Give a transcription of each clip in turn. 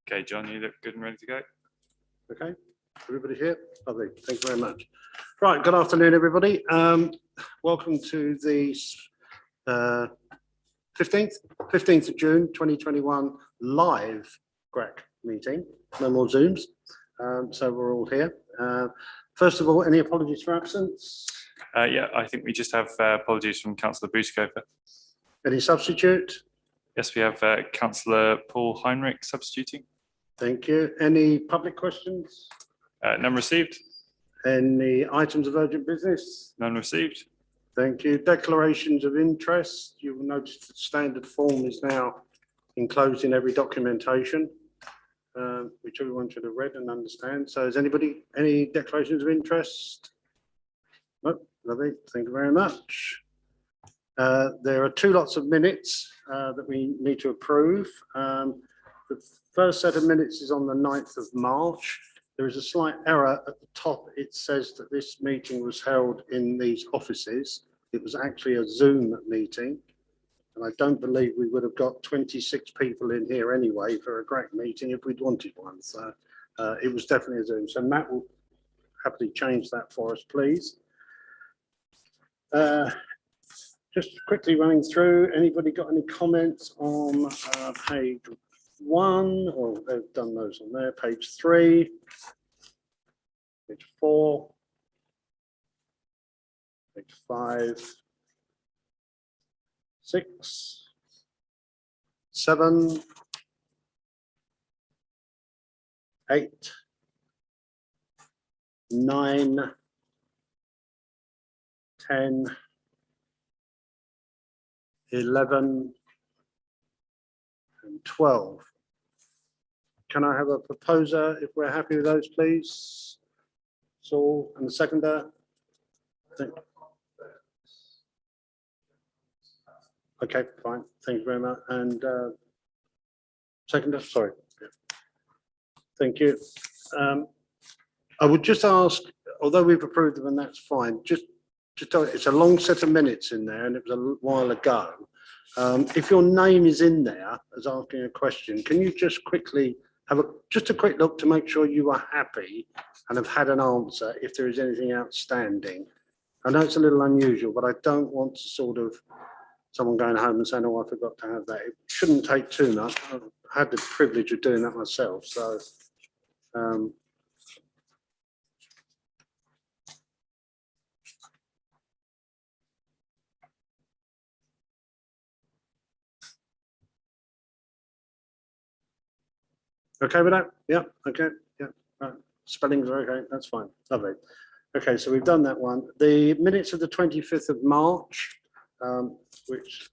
Okay, John, you look good and ready to go. Okay, everybody here? Lovely, thank you very much. Right, good afternoon, everybody. Welcome to the 15th of June 2021 live GRAC meeting. No more Zooms, so we're all here. First of all, any apologies for absence? Yeah, I think we just have apologies from Councillor Buskofer. Any substitute? Yes, we have Councillor Paul Heinrich substituting. Thank you. Any public questions? None received. Any items of urgent business? None received. Thank you. Declarations of interest. You will notice the standard form is now enclosed in every documentation, which everyone should have read and understand. So has anybody, any declarations of interest? No, lovely. Thank you very much. There are two lots of minutes that we need to approve. The first set of minutes is on the 9th of March. There is a slight error at the top. It says that this meeting was held in these offices. It was actually a Zoom meeting. And I don't believe we would have got 26 people in here anyway for a GRAC meeting if we'd wanted one. So it was definitely a Zoom. So Matt will happily change that for us, please. Just quickly running through, anybody got any comments on page 1? Or they've done those on there. Page 3, page 4, page 5, 6, 7, 8, 9, 10, 11, and 12. Can I have a proposer if we're happy with those, please? Saul and the seconder. Okay, fine. Thank you very much. And seconder, sorry. Thank you. I would just ask, although we've approved them and that's fine, just it's a long set of minutes in there and it was a while ago. If your name is in there as asking a question, can you just quickly have just a quick look to make sure you are happy and have had an answer if there is anything outstanding? I know it's a little unusual, but I don't want to sort of someone going home and saying, oh, I forgot to have that. It shouldn't take too much. I've had the privilege of doing that myself. So okay with that? Yeah, okay, yeah. Right. Spellings are okay, that's fine, lovely. Okay, so we've done that one. The minutes of the 25th of March, which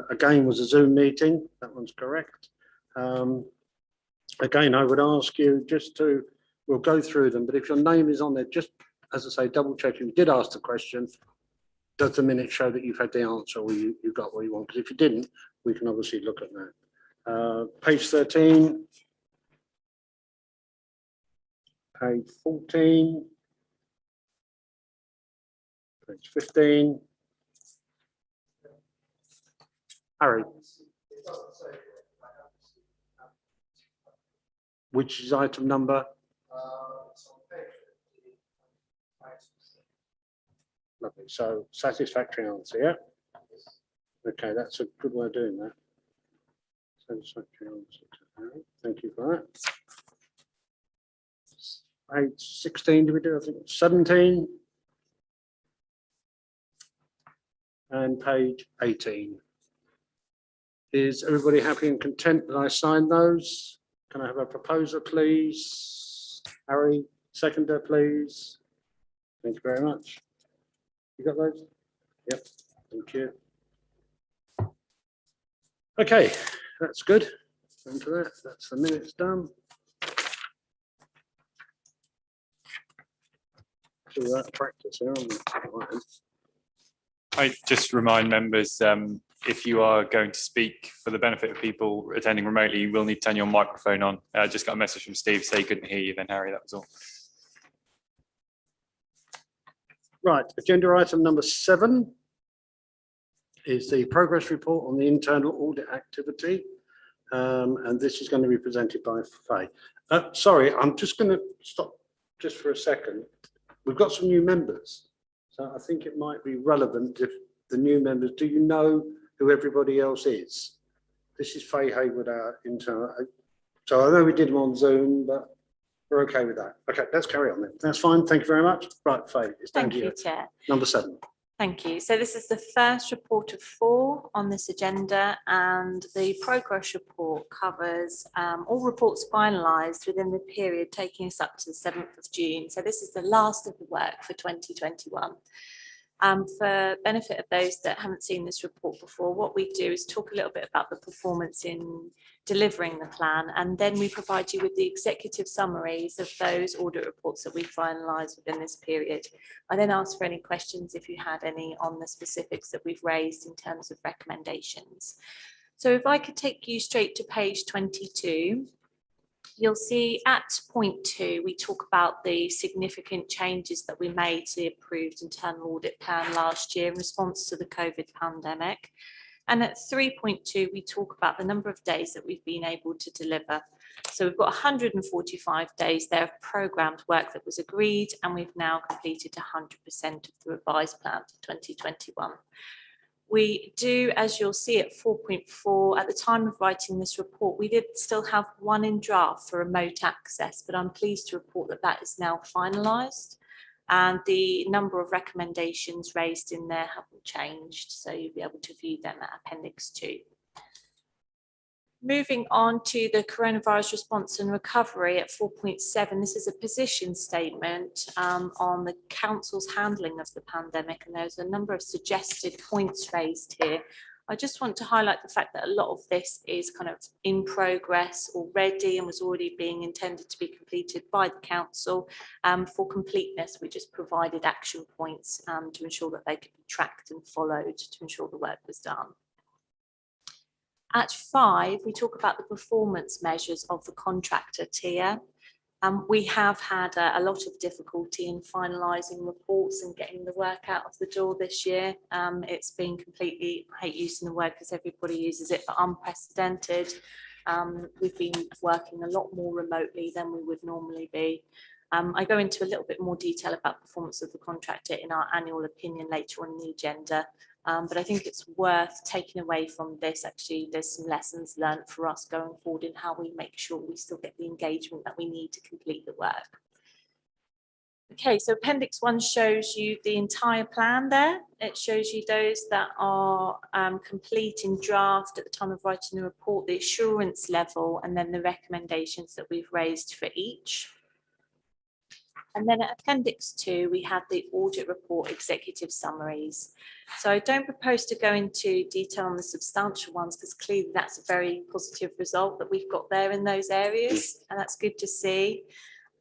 again was a Zoom meeting, that one's correct. Again, I would ask you just to, we'll go through them, but if your name is on there, just as I say, double check if you did ask the question, does the minute show that you've had the answer or you got what you want? Because if you didn't, we can obviously look at that. Page 13. Page 14, page 15. Harry, which is item number? Lovely, so satisfactory answer, yeah? Okay, that's a good way of doing that. Satisfactory answer, thank you for that. Page 16, did we do? I think 17. And page 18. Is everybody happy and content that I signed those? Can I have a proposer, please? Harry, seconder, please. Thank you very much. You got those? Yep, thank you. Okay, that's good. Into that. That's the minutes done. Practice here. I just remind members, if you are going to speak for the benefit of people attending remotely, you will need to turn your microphone on. I just got a message from Steve, say he couldn't hear you then, Harry, that was all. Right, agenda item number 7 is the progress report on the internal audit activity. And this is going to be presented by Faye. Sorry, I'm just going to stop just for a second. We've got some new members, so I think it might be relevant if the new members, do you know who everybody else is? This is Faye Hayward, our intern. So I know we did them on Zoom, but we're okay with that. Okay, let's carry on then. That's fine. Thank you very much. Right, Faye, it's down to you. Thank you, Chair. Number 7. Thank you. So this is the first report of 4 on this agenda, and the progress report covers all reports finalised within the period taking us up to the 7th of June. So this is the last of the work for 2021. For benefit of those that haven't seen this report before, what we do is talk a little bit about the performance in delivering the plan, and then we provide you with the executive summaries of those audit reports that we finalise within this period. I then ask for any questions if you had any on the specifics that we've raised in terms of recommendations. So if I could take you straight to page 22. You'll see at point 2, we talk about the significant changes that we made to the approved internal audit plan last year in response to the COVID pandemic. And at 3.2, we talk about the number of days that we've been able to deliver. So we've got 145 days there of programmed work that was agreed, and we've now completed 100% of the revised plan for 2021. We do, as you'll see at 4.4, at the time of writing this report, we did still have 1 in draft for remote access, but I'm pleased to report that that is now finalised, and the number of recommendations raised in there haven't changed, so you'll be able to view them at Appendix 2. Moving on to the coronavirus response and recovery at 4.7, this is a position statement on the Council's handling of the pandemic, and there's a number of suggested points raised here. I just want to highlight the fact that a lot of this is kind of in progress already and was already being intended to be completed by the Council. For completeness, we just provided action points to ensure that they could be tracked and followed to ensure the work was done. At 5, we talk about the performance measures of the contractor tier. We have had a lot of difficulty in finalising reports and getting the work out of the door this year. It's been completely, I hate using the word because everybody uses it, but unprecedented. We've been working a lot more remotely than we would normally be. I go into a little bit more detail about performance of the contractor in our annual opinion later on in the agenda. But I think it's worth taking away from this. Actually, there's some lessons learned for us going forward in how we make sure we still get the engagement that we need to complete the work. Okay, so Appendix 1 shows you the entire plan there. It shows you those that are complete in draft at the time of writing the report, the assurance level, and then the recommendations that we've raised for each. And then at Appendix 2, we have the audit report executive summaries. So I don't propose to go into detail on the substantial ones because clearly that's a very positive result that we've got there in those areas, and that's good to see.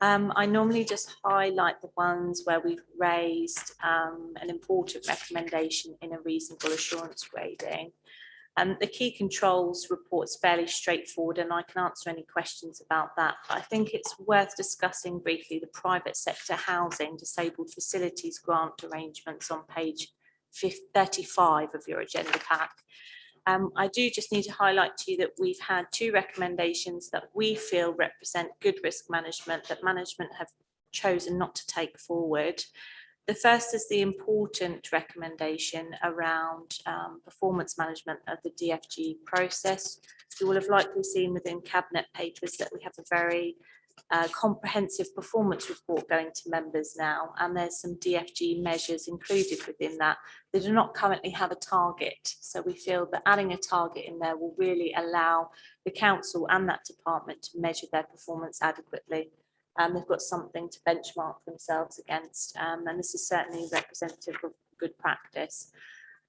I normally just highlight the ones where we've raised an important recommendation in a reasonable assurance grading. The key controls report is fairly straightforward, and I can answer any questions about that. But I think it's worth discussing briefly the private sector housing disabled facilities grant arrangements on page 35 of your agenda pack. I do just need to highlight to you that we've had 2 recommendations that we feel represent good risk management that management have chosen not to take forward. The first is the important recommendation around performance management of the DFG process. You will have likely seen within Cabinet Papers that we have a very comprehensive performance report going to members now, and there's some DFG measures included within that that do not currently have a target. So we feel that adding a target in there will really allow the Council and that department to measure their performance adequately. They've got something to benchmark themselves against, and this is certainly representative of good practice.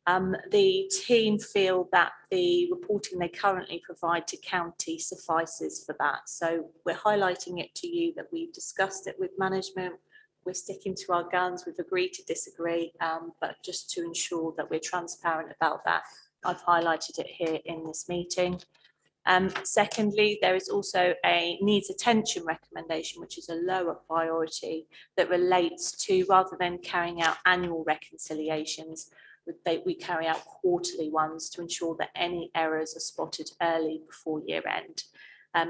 The team feel that the reporting they currently provide to county suffices for that. So we're highlighting it to you that we've discussed it with management. We're sticking to our guns. We've agreed to disagree, but just to ensure that we're transparent about that, I've highlighted it here in this meeting. Secondly, there is also a needs attention recommendation, which is a lower priority that relates to, rather than carrying out annual reconciliations, we carry out quarterly ones to ensure that any errors are spotted early before year end.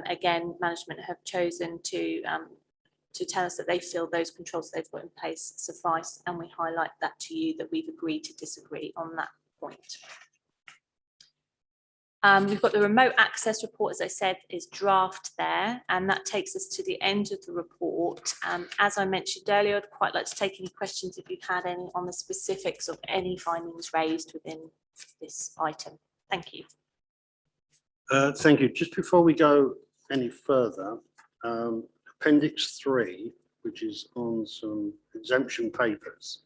Again, management have chosen to tell us that they feel those controls they've got in place suffice, and we highlight that to you that we've agreed to disagree on that point. We've got the remote access report, as I said, is draft there, and that takes us to the end of the report. As I mentioned earlier, I'd quite like to take any questions if you've had any on the specifics of any findings raised within this item. Thank you. Thank you. Just before we go any further, Appendix 3, which is on some exemption papers.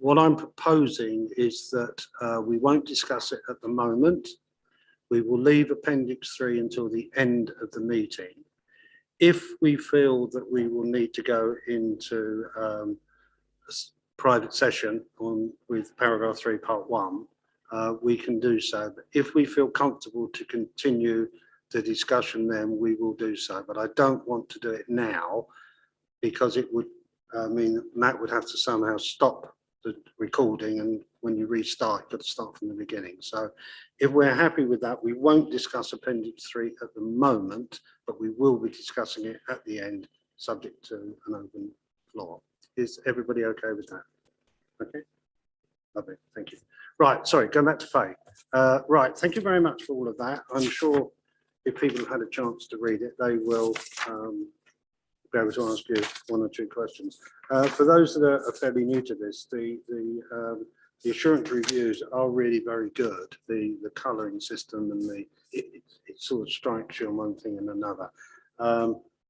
What I'm proposing is that we won't discuss it at the moment. We will leave Appendix 3 until the end of the meeting. If we feel that we will need to go into a private session with paragraph 3, part 1, we can do so. But if we feel comfortable to continue the discussion, then we will do so. But I don't want to do it now, because it would mean that Matt would have to somehow stop the recording, and when you restart, you've got to start from the beginning. So if we're happy with that, we won't discuss Appendix 3 at the moment, but we will be discussing it at the end, subject to an open floor. Is everybody okay with that? Okay, lovely, thank you. Right, sorry, going back to Faye. Right, thank you very much for all of that. I'm sure if people have had a chance to read it, they will be able to ask you 1 or 2 questions. For those that are fairly new to this, the assurance reviews are really very good. The colouring system and it sort of strikes you on one thing and another.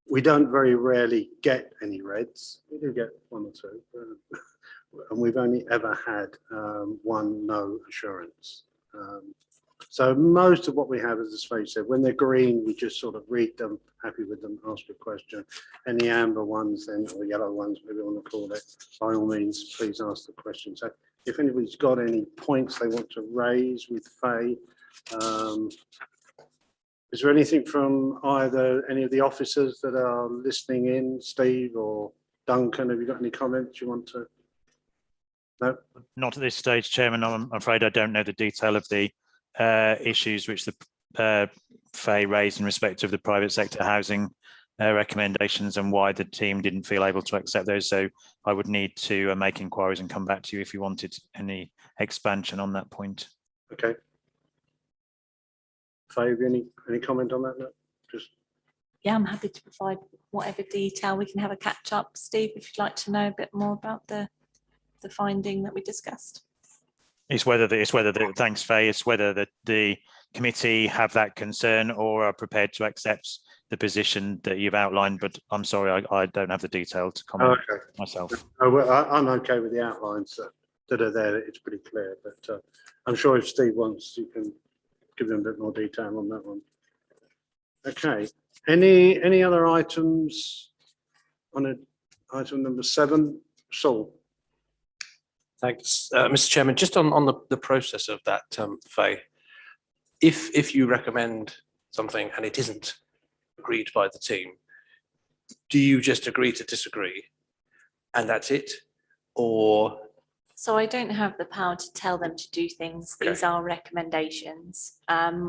We don't very rarely get any reds. We do get 1 or 2, and we've only ever had 1 no assurance. So most of what we have, as Faye said, when they're green, we just sort of read them, happy with them, ask a question. And the amber ones, then, or yellow ones, whatever you want to call it, by all means, please ask the question. So if anybody's got any points they want to raise with Faye, is there anything from either any of the officers that are listening in, Steve or Duncan? Have you got any comments you want to? No? Not at this stage, Chairman. I'm afraid I don't know the detail of the issues which the Faye raised in respect of the private sector housing recommendations and why the team didn't feel able to accept those. So I would need to make inquiries and come back to you if you wanted any expansion on that point. Okay. Faye, any comment on that? No? Just. Yeah, I'm happy to provide whatever detail. We can have a catch up, Steve, if you'd like to know a bit more about the finding that we discussed. It's whether thanks, Faye. It's whether the committee have that concern or are prepared to accept the position that you've outlined. But I'm sorry, I don't have the detail to comment myself. Oh, well, I'm okay with the outlines that are there. It's pretty clear. But I'm sure if Steve wants, you can give them a bit more detail on that one. Okay. Any other items on item number 7? Saul. Thanks, Mr. Chairman. Just on the process of that, Faye, if you recommend something and it isn't agreed by the team, do you just agree to disagree and that's it? Or? So I don't have the power to tell them to do things. Okay. These are recommendations.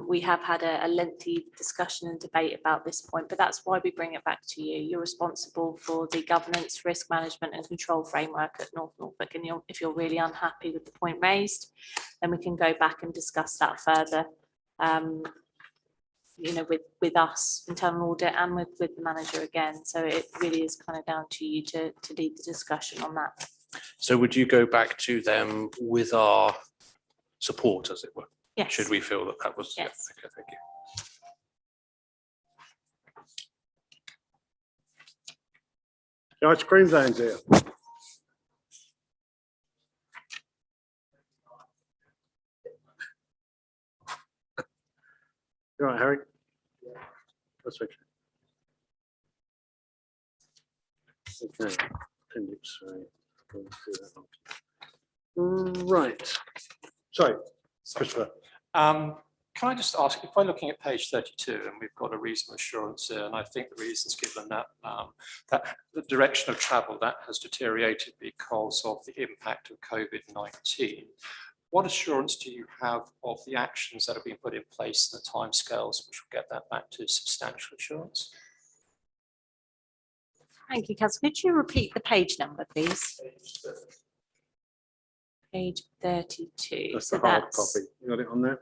We have had a lengthy discussion and debate about this point, but that's why we bring it back to you. You're responsible for the governance, risk management and control framework at North Norfolk. And if you're really unhappy with the point raised, then we can go back and discuss that further, you know, with us, internal audit, and with the manager again. So it really is kind of down to you to lead the discussion on that. So would you go back to them with our support, as it were? Yes. Should we feel that was? Yes. Yeah, okay, thank you. The ice cream van's here. You all right, Harry? That's okay. Okay, appendix. Right. Sorry, Christopher. Can I just ask, if we're looking at page 32 and we've got a reasonable assurance here, and I think the reasons given that that the direction of travel that has deteriorated because of the impact of COVID-19, what assurance do you have of the actions that have been put in place and the timescales which will get that back to substantial assurance? Thank you, Councillor. Could you repeat the page number, please? Page 32. That's So the hard that's copy. You got it on there?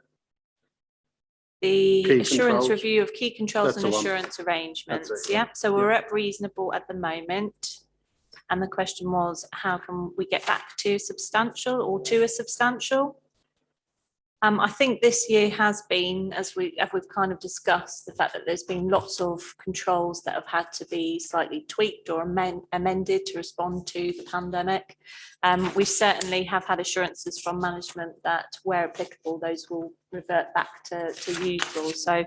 the Key assurance controls. review of key controls That's and the one. assurance arrangements. That's it, yeah. So we're at reasonable at the moment. And the question was, how can we get back to substantial or to a substantial? I think this year has been, as we've kind of discussed, the fact that there's been lots of controls that have had to be slightly tweaked or amended to respond to the pandemic. We certainly have had assurances from management that where applicable, those will revert back to usual. So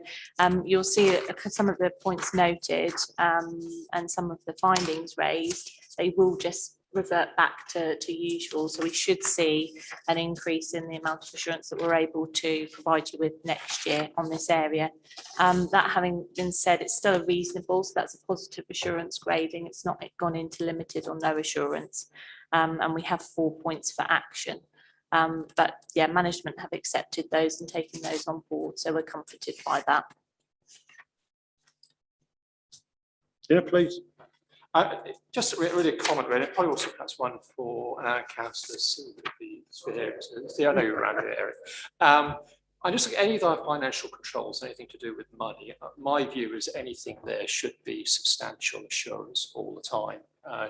you'll see some of the points noted and some of the findings raised, they will just revert back to usual. So we should see an increase in the amount of assurance that we're able to provide you with next year on this area. That having been said, it's still a reasonable, so that's a positive assurance grading. It's not gone into limited or no assurance. And we have 4 points for action. But yeah, management have accepted those and taken those on board. So we're comforted by that. Yeah, please. Just really a comment, really. Probably also perhaps one for councillors. I know you're around the area. I just any of our financial controls, anything to do with money. My view is anything there should be substantial assurance all the time.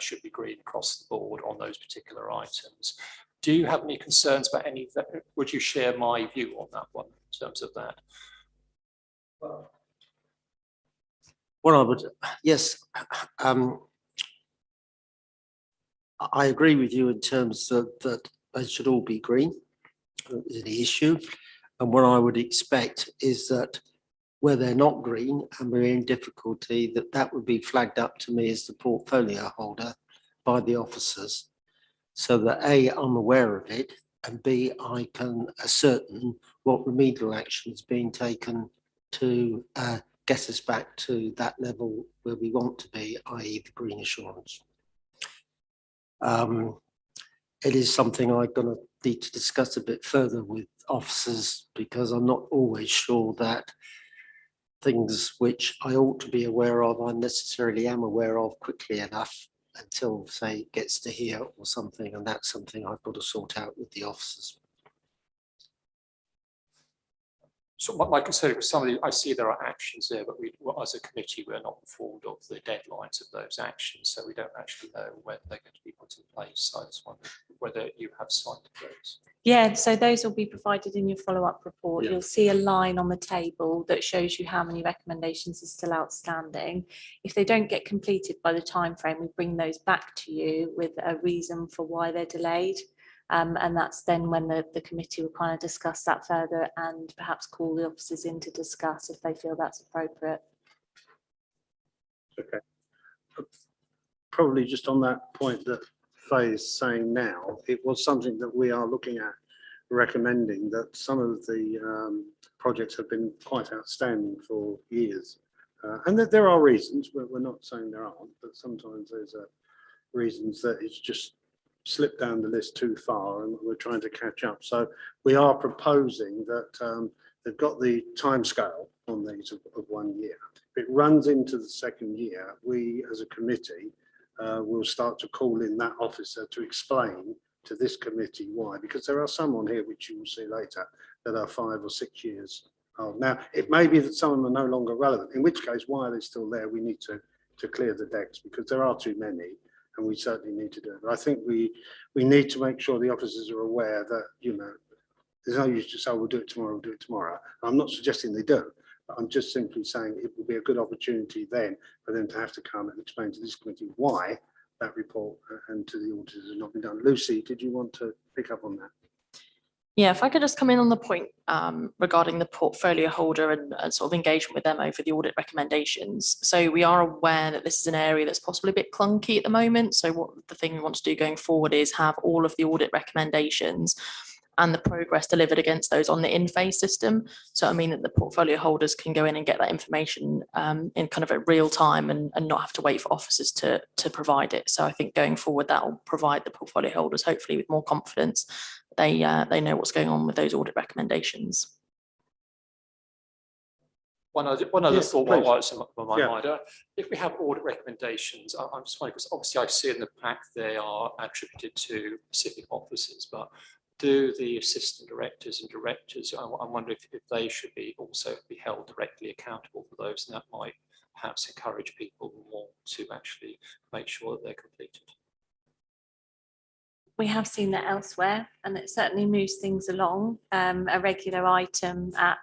Should be green across the board on those particular items. Do you have any concerns about any of that? Would you share my view on that one in terms of that? Well, I would, yes. I agree with you in terms that they should all be green, is the issue. And what I would expect is that where they're not green and we're in difficulty, that would be flagged up to me as the portfolio holder by the officers, so that A, I'm aware of it, and B, I can ascertain what remedial action is being taken to get us back to that level where we want to be, i.e. the green assurance. It is something I'm going to need to discuss a bit further with officers, because I'm not always sure that things which I ought to be aware of, I necessarily am aware of quickly enough until, say, it gets to here or something, and that's something I've got to sort out with the officers. So my concern with some of the, I see there are actions there, but we, as a committee, we're not informed of the deadlines of those actions, so we don't actually know when they're going to be put in place. So I just wonder whether you have sight of those. Yeah, so those will be provided in your follow-up report. Yeah. You'll see a line on the table that shows you how many recommendations are still outstanding. If they don't get completed by the time frame, we bring those back to you with a reason for why they're delayed. And that's then when the committee will kind of discuss that further and perhaps call the officers in to discuss if they feel that's appropriate. Okay. Probably just on that point that Faye is saying now, it was something that we are looking at recommending, that some of the projects have been quite outstanding for years. And that there are reasons, we're not saying there aren't, but sometimes there's reasons that it's just slipped down the list too far and we're trying to catch up. So we are proposing that they've got the timescale on these of 1 year. If it runs into the second year, we as a committee will start to call in that officer to explain to this committee why, because there are some on here which you will see later that are 5 or 6 years old. Now, it may be that some of them are no longer relevant, in which case, why are they still there? We need to clear the decks because there are too many. And we certainly need to do it. But I think we need to make sure the officers are aware that, you know, there's no use to say, we'll do it tomorrow, we'll do it tomorrow. I'm not suggesting they do, but I'm just simply saying it will be a good opportunity then for them to have to come and explain to this committee why that report and to the auditors has not been done. Lucy, did you want to pick up on that? Yeah, if I could just come in on the point regarding the portfolio holder and sort of engagement with them over the audit recommendations. So we are aware that this is an area that's possibly a bit clunky at the moment. So what the thing we want to do going forward is have all of the audit recommendations and the progress delivered against those on the in-phase system. So I mean that the portfolio holders can go in and get that information in kind of a real time and not have to wait for officers to provide it. So I think going forward, that will provide the portfolio holders hopefully with more confidence. They know what's going on with those audit recommendations. One other Yes, thought please. while it's on my Yeah. mind. If we have audit recommendations, I'm just wondering, because obviously I see in the pack they are attributed to specific officers, but do the assistant directors and directors, I'm wondering if they should be also be held directly accountable for those, and that might perhaps encourage people more to actually make sure that they're completed. We have seen that elsewhere, and it certainly moves things along. A regular item at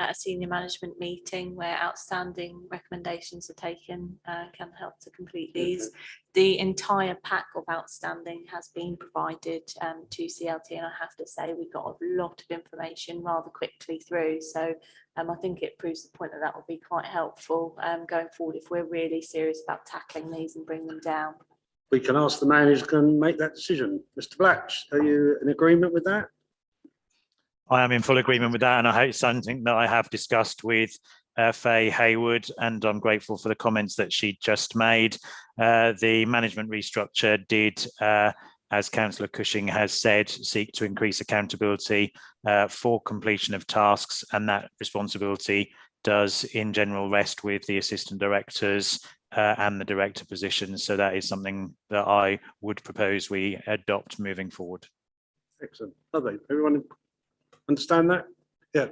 a senior management meeting where outstanding recommendations are taken can help to complete these. The entire pack of outstanding has been provided to CLT, and I have to say we got a lot of information rather quickly through. So I think it proves the point that that will be quite helpful going forward if we're really serious about tackling these and bring them down. We can ask the man who's going to make that decision. Mr. Blatch, are you in agreement with that? I am in full agreement with that, and I hope it's something that I have discussed with Faye Haywood, and I'm grateful for the comments that she just made. The management restructure did, as Councillor Cushing has said, seek to increase accountability for completion of tasks, and that responsibility does in general rest with the assistant directors and the director positions. So that is something that I would propose we adopt moving forward. Excellent. Lovely. Everyone understand that? Yeah.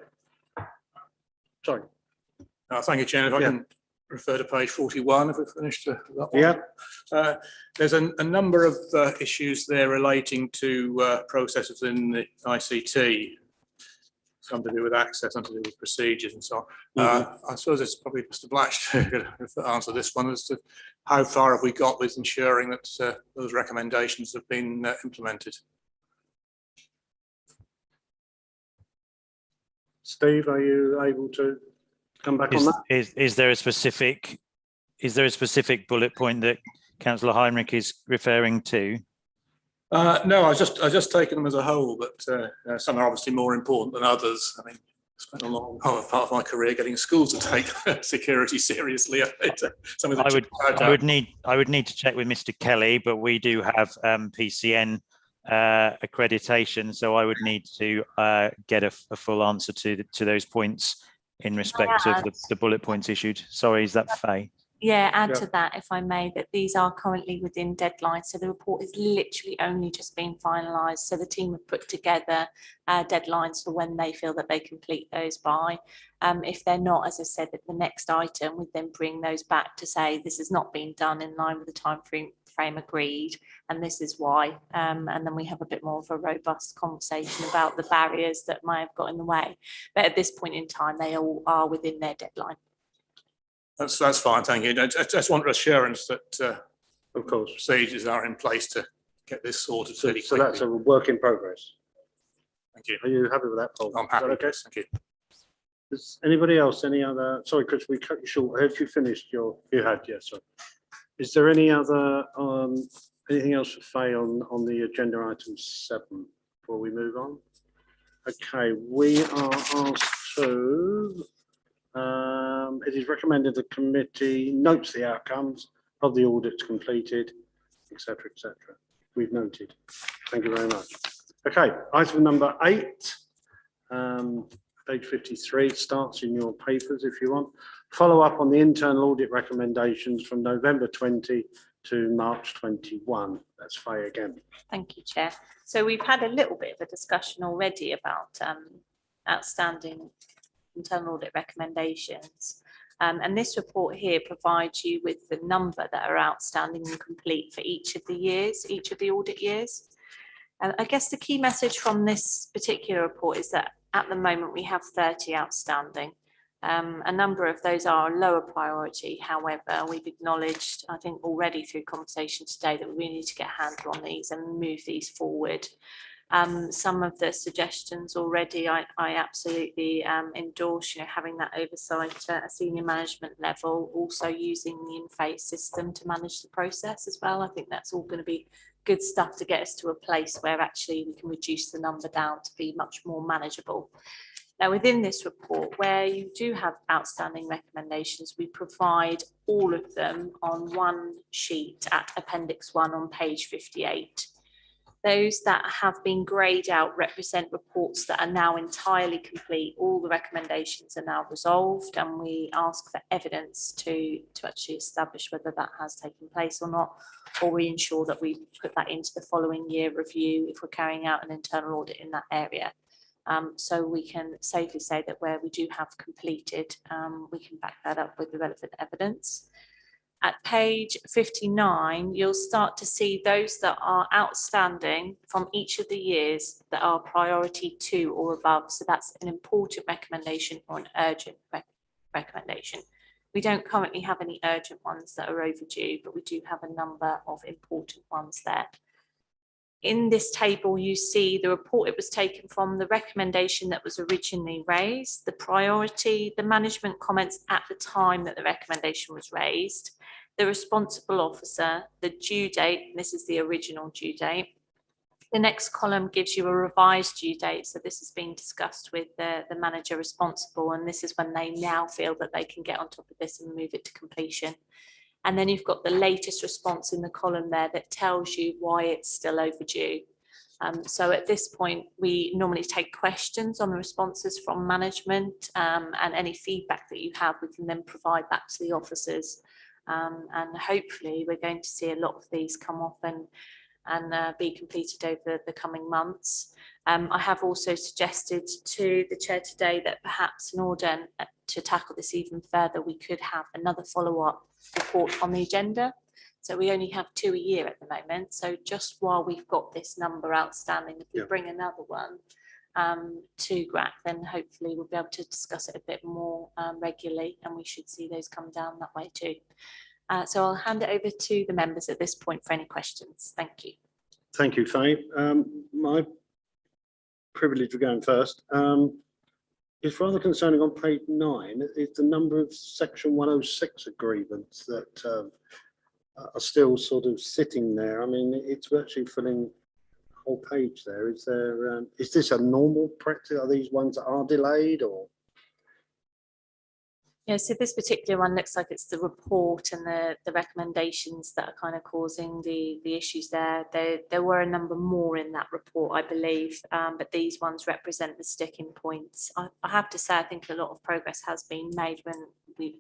Sorry. Thank you, Chair. If I Yeah. can refer to page 41, if we've finished that one. Yeah. There's a number of issues there relating to processes in the ICT. Some to do with access, some to do with procedures and so on. I suppose it's probably Mr. Blatch to answer this one as to how far have we got with ensuring that those recommendations have been implemented. Steve, are you able to come back on that? Is there a specific bullet point that Councillor Heinrich is referring to? No, I just taken them as a whole, but some are obviously more important than others. I mean, I spent a long part of my career getting schools to take security seriously. I would need to check with Mr. Kelly, but we do have PCN accreditation, so I would need to get a full answer to those points in respect of the bullet points issued. Sorry, is that Faye? Yeah, add Yeah. to that, if I may, that these are currently within deadlines. So the report is literally only just being finalised. So the team have put together deadlines for when they feel that they complete those by. If they're not, as I said, at the next item, we then bring those back to say this has not been done in line with the time frame agreed, and this is why. And then we have a bit more of a robust conversation about the barriers that might have got in the way. But at this point in time, they all are within their deadline. That's fine, thank you. I just want assurance that Of course. procedures are in place to get this sorted So, really so quickly. that's a work in progress. Thank you. Are you happy with that, Paul? I'm Is that happy. okay? Thank you. Does anybody else, any other, sorry, Chris, we cut you short. Have you finished your, you had, yes, sorry. Is there any other, anything else for Faye on the agenda item 7 before we move on? Okay, we are asked to, it is recommended the committee notes the outcomes of the audits completed, et cetera, et cetera. We've noted. Thank you very much. Okay, item number 8. Page 53 starts in your papers if you want. Follow up on the internal audit recommendations from November 20 to March 21. That's Faye again. Thank you, Chair. So we've had a little bit of a discussion already about outstanding internal audit recommendations. And this report here provides you with the number that are outstanding and complete for each of the years, each of the audit years. And I guess the key message from this particular report is that at the moment we have 30 outstanding. A number of those are a lower priority. However, we've acknowledged, I think already through conversation today, that we need to get a handle on these and move these forward. Some of the suggestions already I absolutely endorse, having that oversight at a senior management level, also using the in-phase system to manage the process as well. I think that's all going to be good stuff to get us to a place where actually we can reduce the number down to be much more manageable. Now, within this report, where you do have outstanding recommendations, we provide all of them on one sheet at Appendix 1 on page 58. Those that have been greyed out represent reports that are now entirely complete. All the recommendations are now resolved, and we ask for evidence to actually establish whether that has taken place or not, or we ensure that we put that into the following year review if we're carrying out an internal audit in that area. So we can safely say that where we do have completed, we can back that up with the relevant evidence. At page 59, you'll start to see those that are outstanding from each of the years that are priority 2 or above. So that's an important recommendation or an urgent recommendation. We don't currently have any urgent ones that are overdue, but we do have a number of important ones there. In this table, you see the report it was taken from, the recommendation that was originally raised, the priority, the management comments at the time that the recommendation was raised, the responsible officer, the due date, and this is the original due date. The next column gives you a revised due date. So this is being discussed with the manager responsible, and this is when they now feel that they can get on top of this and move it to completion. And then you've got the latest response in the column there that tells you why it's still overdue. So at this point, we normally take questions on the responses from management, and any feedback that you have, we can then provide back to the officers. And hopefully we're going to see a lot of these come off and be completed over the coming months. I have also suggested to the chair today that perhaps in order to tackle this even further, we could have another follow-up report on the agenda. So we only have 2 a year at the moment. So just while we've got this number outstanding, if we bring another one to GRAC, then hopefully we'll be able to discuss it a bit more regularly, and we should see those come down that way too. So I'll hand it over to the members at this point for any questions. Thank you. Thank you, Faye. My privilege of going first. It's rather concerning on page 9 is the number of section 106 agreements that are still sort of sitting there. I mean, it's virtually filling the whole page there. Is there, is this a normal practice? Are these ones that are delayed or? Yeah, so this particular one looks like it's the report and the recommendations that are kind of causing the issues there. There were a number more in that report, I believe, but these ones represent the sticking points. I have to say, I think a lot of progress has been made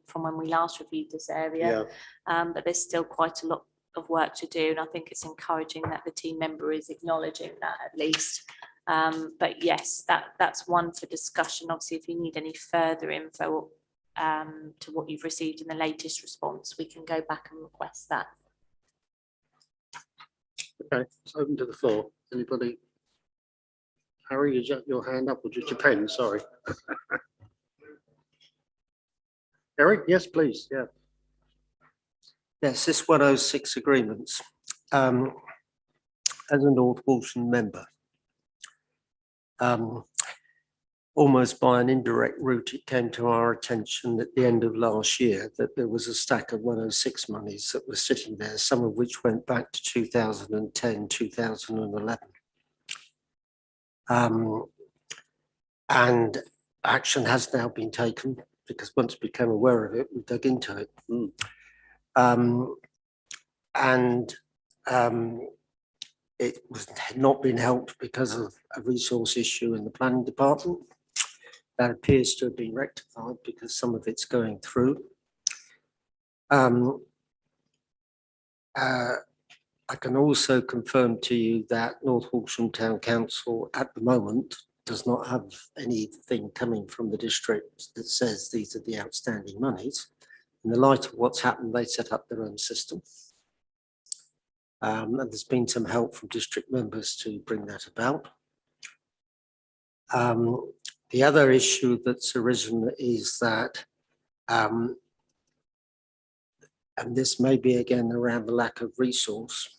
from when we last reviewed this area, but there's still quite a lot of work to do, and I think it's encouraging that the team member is acknowledging that at least. But yes, that's one for discussion. Obviously, if you need any further info to what you've received in the latest response, we can go back and request that. Okay, it's open to the floor. Anybody? Harry, is that your hand up or just your pen? Sorry. Eric, yes, please. Yeah. Yes, this 106 agreements. As a North Walsham member, almost by an indirect route, it came to our attention at the end of last year that there was a stack of 106 monies that were sitting there, some of which went back to 2010, 2011. And action has now been taken because once we became aware of it, we dug into it. It had not been helped because of a resource issue in the planning department. That appears to have been rectified because some of it's going through. I can also confirm to you that North Walsham Town Council at the moment does not have anything coming from the district that says these are the outstanding monies. In the light of what's happened, they set up their own system. And there's been some help from district members to bring that about. The other issue that's arisen is that, and this may be again around the lack of resource,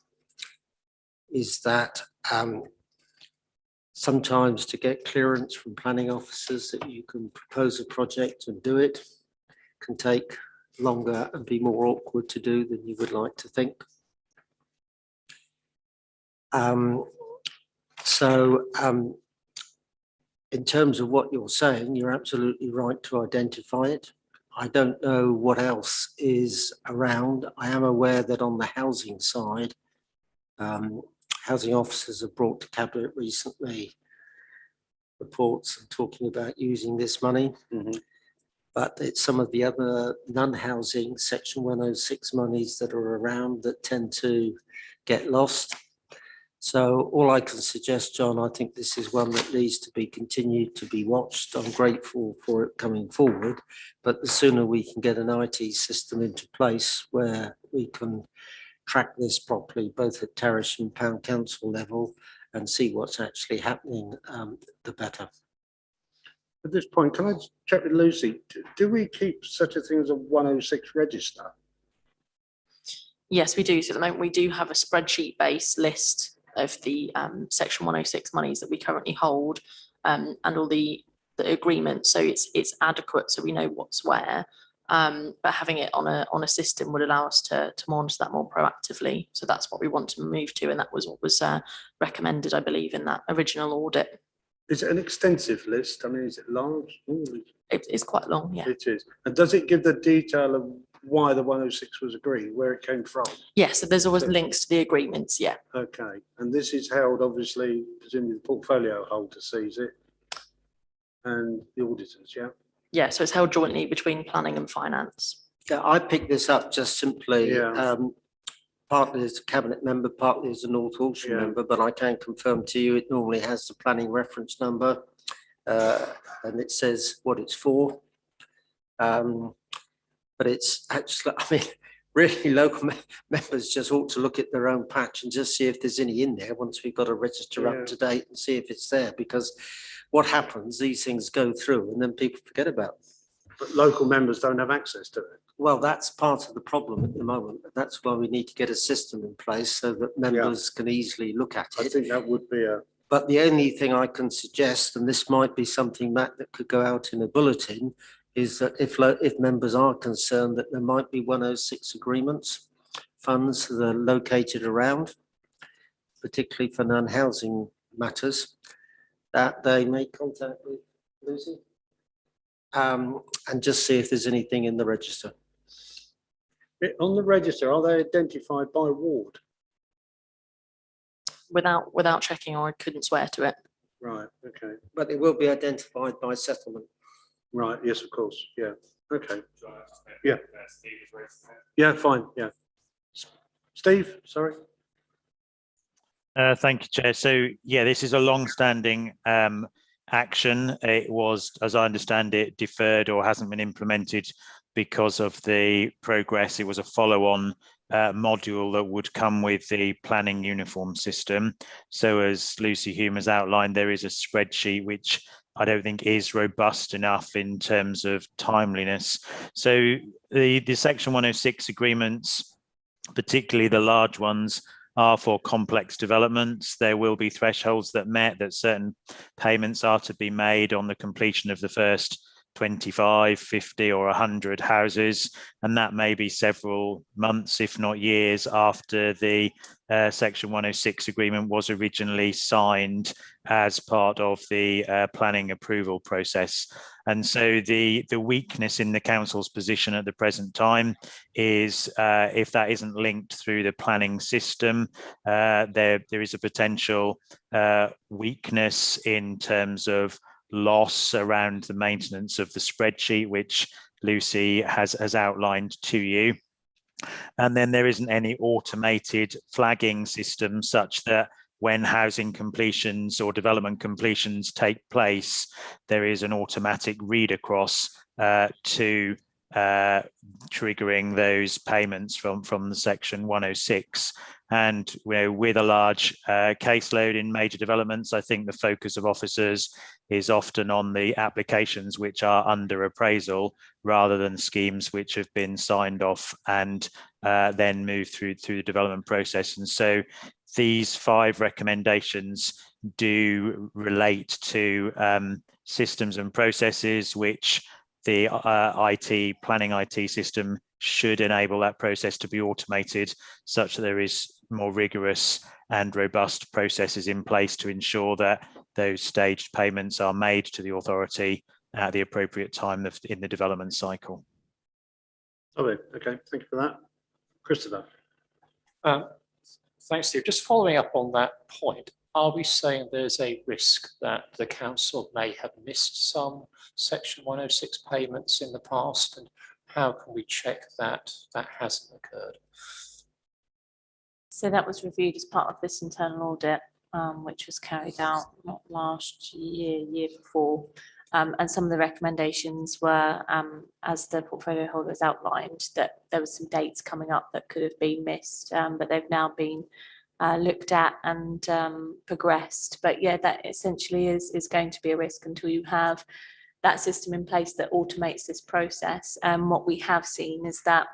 is that sometimes to get clearance from planning officers that you can propose a project and do it can take longer and be more awkward to do than you would like to think. So in terms of what you're saying, you're absolutely right to identify it. I don't know what else is around. I am aware that on the housing side, housing officers have brought to Cabinet recently reports and talking about using this money. But it's some of the other non-housing Section 106 monies that are around that tend to get lost. So all I can suggest, John, I think this is one that needs to be continued to be watched. I'm grateful for it coming forward, but the sooner we can get an IT system into place where we can track this properly, both at Parish and Pound Council level, and see what's actually happening, the better. At this point, can I check with Lucy? Do we keep such a thing as a 106 register? Yes, we do. So at the moment, we do have a spreadsheet-based list of the Section 106 monies that we currently hold, and all the agreements. So it's adequate, so we know what's where. But having it on a system would allow us to monitor that more proactively. So that's what we want to move to, and that was what was recommended, I believe, in that original audit. Is it an extensive list? I mean, is it large? It is quite long, yeah. It is. And does it give the detail of why the 106 was agreed, where it came from? Yeah, so there's always links to the agreements, yeah. Okay, and this is held, obviously, presumably the portfolio holder sees it and the auditors, yeah? Yeah, so it's held jointly between planning and finance. Yeah, I picked this up just simply, Yeah. partly as a Cabinet member, partly as a North Walsham Yeah. member, but I can confirm to you, it normally has the planning reference number, and it says what it's for. But it's actually, I mean, really local members just ought to look at their own patch and just see if there's any in there once we've got a register up to date and see if it's there, because what happens, these things go through and then people forget about them. But local members don't have access to it. Well, that's part of the problem at the moment. That's why we need to get a system in place so that members can easily look at I it. think that would be a, But the only thing I can suggest, and this might be something, Matt, that could go out in a bulletin, is that if members are concerned that there might be 106 agreements, funds that are located around, particularly for non-housing matters, that they make contact with Lucy and just see if there's anything in the register. on the register, are they identified by ward? Without checking, or I couldn't swear to it. Right, okay, But it will be identified by settlement. right, yes, of course, yeah, okay. Yeah. Yeah, fine, yeah. Steve, sorry. Thank you, Chair. So, yeah, this is a long-standing action. It was, as I understand it, deferred or hasn't been implemented because of the progress. It was a follow-on module that would come with the planning uniform system. So as Lucy Hume has outlined, there is a spreadsheet which I don't think is robust enough in terms of timeliness. So the Section 106 agreements, particularly the large ones, are for complex developments. There will be thresholds that certain payments are to be made on the completion of the first 25, 50 or 100 houses, and that may be several months, if not years, after the Section 106 agreement was originally signed as part of the planning approval process. And so the weakness in the council's position at the present time is if that isn't linked through the planning system, there is a potential weakness in terms of loss around the maintenance of the spreadsheet, which Lucy has outlined to you. And then there isn't any automated flagging system such that when housing completions or development completions take place, there is an automatic read across to triggering those payments from the Section 106. And with a large caseload in major developments, I think the focus of officers is often on the applications which are under appraisal rather than schemes which have been signed off and then move through the development process. And so these 5 recommendations do relate to systems and processes which the planning IT system should enable that process to be automated such that there is more rigorous and robust processes in place to ensure that those staged payments are made to the authority at the appropriate time in the development cycle. Okay, thank you for that. Christopher? Thanks, Steve. Just following up on that point, are we saying there's a risk that the council may have missed some Section 106 payments in the past? And how can we check that that hasn't occurred? So that was reviewed as part of this internal audit, which was carried out not last year, year before. And some of the recommendations were, as the portfolio holders outlined, that there were some dates coming up that could have been missed, but they've now been looked at and progressed. But yeah, that essentially is going to be a risk until you have that system in place that automates this process. And what we have seen is that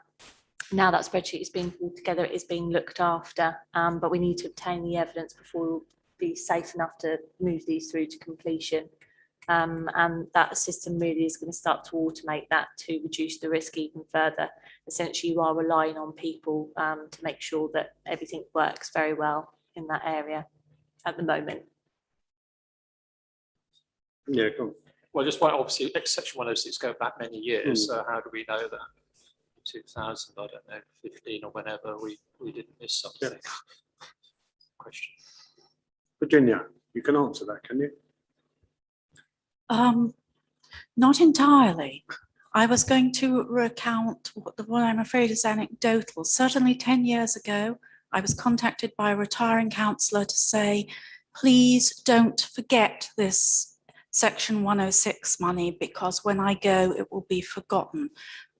now that spreadsheet is being pulled together, it is being looked after, but we need to obtain the evidence before we'll be safe enough to move these through to completion. And that system really is going to start to automate that to reduce the risk even further. Essentially, you are relying on people to make sure that everything works very well in that area at the moment. Yeah, go on. Well, just one, obviously, Section 106 go back many years. So how do we know that? 2000, I don't know, 15 or whenever we didn't miss something. Yeah. Question. Virginia, you can answer that, can you? Not entirely. I was going to recount what I'm afraid is anecdotal. Certainly 10 years ago, I was contacted by a retiring councillor to say, please don't forget this Section 106 money, because when I go, it will be forgotten.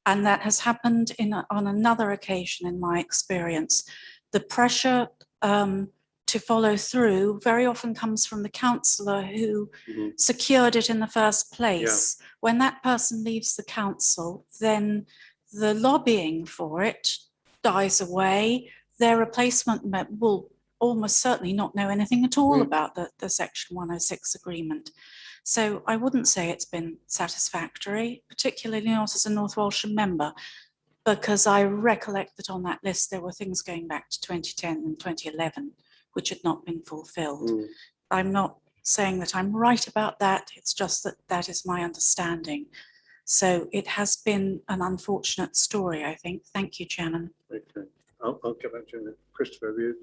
And that has happened on another occasion in my experience. The pressure to follow through very often comes from the councillor who secured it in the first place. Yeah. When that person leaves the council, then the lobbying for it dies away. Their replacement will almost certainly not know anything at all about the Section 106 agreement. So I wouldn't say it's been satisfactory, particularly not as a North Walsham member, because I recollect that on that list there were things going back to 2010 and 2011 which had not been fulfilled. I'm not saying that I'm right about that, it's just that that is my understanding. So it has been an unfortunate story, I think. Thank you, Chairman. Okay, I'll get back to you. Christopher, have you?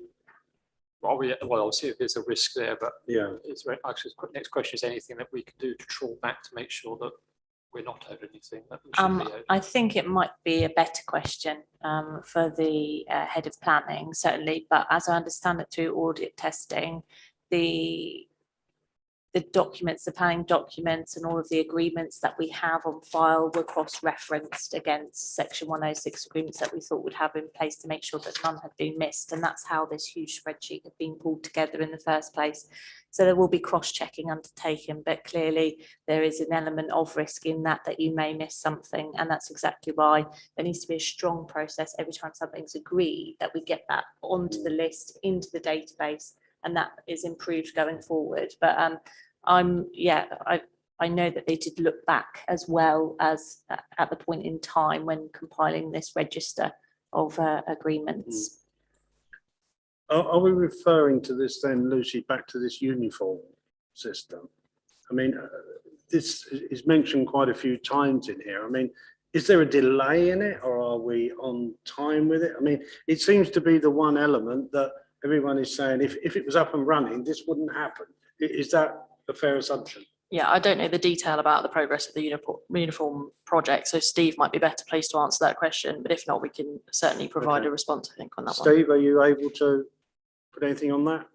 Well, obviously there's a risk there, but yeah, it's actually next question is anything that we can do to trawl back to make sure that we're not owed anything that we should be owed? I think it might be a better question for the head of planning, certainly, but as I understand it through audit testing, the documents, the planning documents and all of the agreements that we have on file were cross-referenced against Section 106 agreements that we thought would have in place to make sure that none had been missed. And that's how this huge spreadsheet had been pulled together in the first place. So there will be cross-checking undertaken, but clearly there is an element of risk in that you may miss something. And that's exactly why there needs to be a strong process every time something's agreed that we get that onto the list, into the database, and that is improved going forward. But I know that they did look back as well as at the point in time when compiling this register of agreements. Are we referring to this then, Lucy, back to this uniform system? I mean, this is mentioned quite a few times in here. I mean, is there a delay in it, or are we on time with it? I mean, it seems to be the one element that everyone is saying, if it was up and running, this wouldn't happen. Is that a fair assumption? Yeah, I don't know the detail about the progress of the uniform project, so Steve might be better placed to answer that question, but if not, we can certainly provide a response, I think, on that one. Steve, are you able to put anything on that?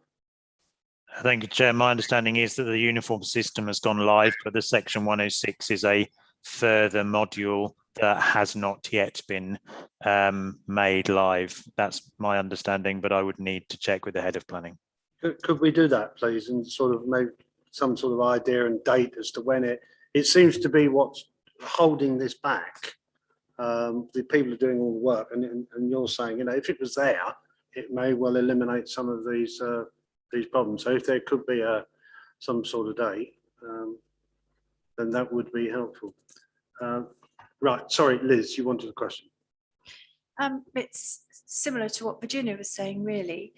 Thank you, Chair. My understanding is that the uniform system has gone live, but the Section 106 is a further module that has not yet been made live. That's my understanding, but I would need to check with the head of planning. Could we do that, please, and sort of make some sort of idea and date as to when it seems to be what's holding this back. The people are doing all the work, and you're saying, you know, if it was there, it may well eliminate some of these problems. So if there could be some sort of date, then that would be helpful. Right, sorry, Liz, you wanted a question. It's similar to what Virginia was saying, really.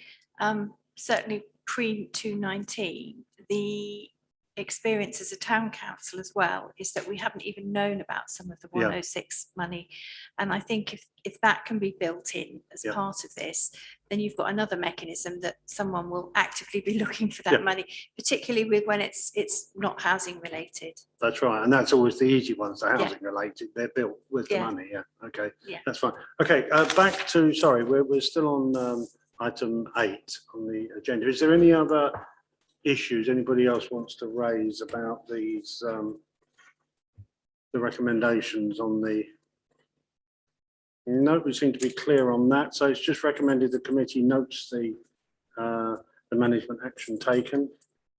Certainly pre-219, the experience as a town council as well is that we haven't even known about some of the Yeah. 106 money. And I think if that can be built in as Yeah. part of this, then you've got another mechanism that someone will actively be looking for that Yeah. money, particularly with when it's not housing related. That's right. And that's always the easy ones, the housing related. They're built with the Yeah. money. Yeah. Okay. Yeah. That's fine. Okay. Back to, sorry, we're still on item 8 on the agenda. Is there any other issues anybody else wants to raise about these, the recommendations on the? No, we seem to be clear on that. So it's just recommended the committee notes the management action taken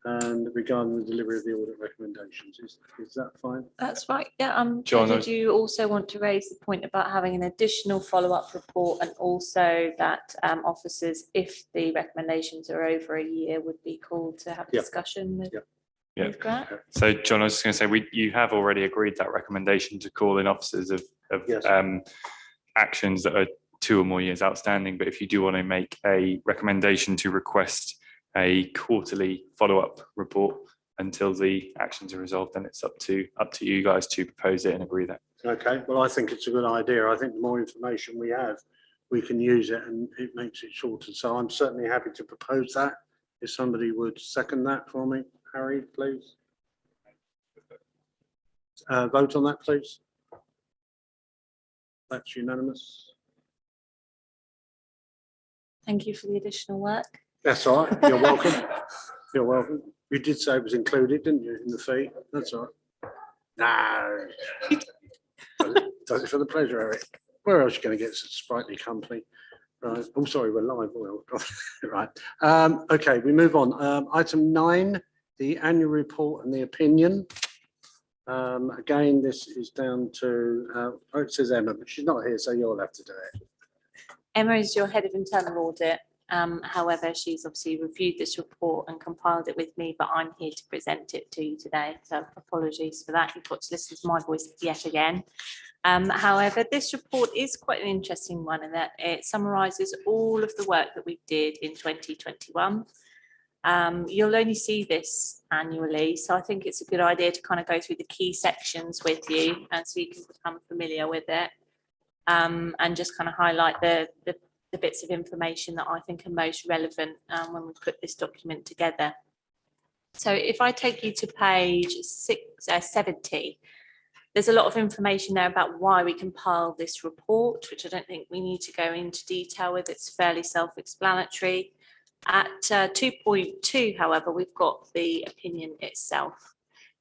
and regarding the delivery of the audit recommendations. Is that fine? That's right. Yeah. John, Did you also want to raise the point about having an additional follow-up report, and also that officers, if the recommendations are over a year, would be called to have a Yeah. discussion with, Yeah. with Grant? So John, I was just going to say, you have already agreed that recommendation to call in officers of Yes. actions that are 2 or more years outstanding. But if you do want to make a recommendation to request a quarterly follow-up report until the actions are resolved, then it's up to you guys to propose it and agree that. Okay, well, I think it's a good idea. I think the more information we have, we can use it and it makes it shorter. So I'm certainly happy to propose that. If somebody would second that for me, Harry, please. Vote on that, please. That's unanimous. Thank you for the additional work. That's all right. You're welcome. You're welcome. You did say it was included, didn't you, in the fee? That's all right. No. Does it for the pleasure, Eric. Where else are you going to get such sprightly company? Right. Oh, sorry, we're live. Well, right. Okay, we move on. Item 9, the annual report and the opinion. Again, this is down to, it says Emma, but she's not here, so you'll have to do it. Emma is your head of internal audit. However, she's obviously reviewed this report and compiled it with me, but I'm here to present it to you today. So apologies for that. You've got to listen to my voice yet again. However, this report is quite an interesting one in that it summarises all of the work that we did in 2021. You'll only see this annually, so I think it's a good idea to kind of go through the key sections with you, and so you can become familiar with it, and just kind of highlight the bits of information that I think are most relevant when we put this document together. So if I take you to page 70, there's a lot of information there about why we compiled this report, which I don't think we need to go into detail with. It's fairly self-explanatory. At 2.2, however, we've got the opinion itself.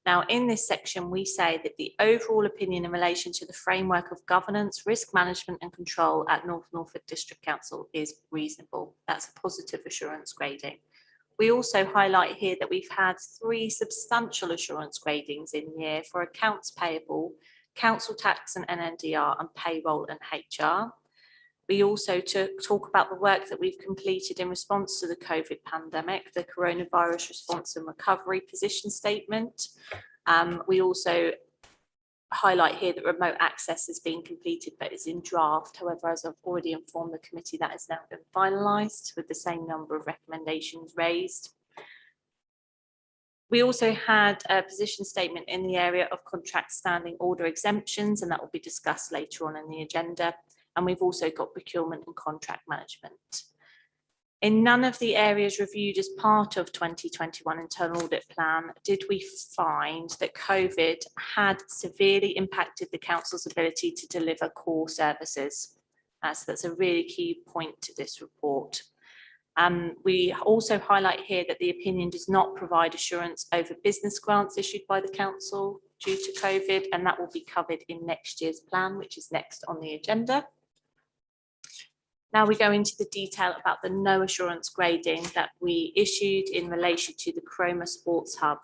Now, in this section, we say that the overall opinion in relation to the framework of governance, risk management and control at North Norfolk District Council is reasonable. That's a positive assurance grading. We also highlight here that we've had 3 substantial assurance gradings in year for accounts payable, council tax and NNDR, and payroll and HR. We also talk about the work that we've completed in response to the COVID pandemic, the coronavirus response and recovery position statement. We also highlight here that remote access has been completed but is in draft. However, as I've already informed the committee, that has now been finalised with the same number of recommendations raised. We also had a position statement in the area of contract standing order exemptions, and that will be discussed later on in the agenda. And we've also got procurement and contract management. In none of the areas reviewed as part of 2021 internal audit plan did we find that COVID had severely impacted the council's ability to deliver core services. So that's a really key point to this report. We also highlight here that the opinion does not provide assurance over business grants issued by the council due to COVID, and that will be covered in next year's plan, which is next on the agenda. Now we go into the detail about the no assurance grading that we issued in relation to the Chroma Sports Hub.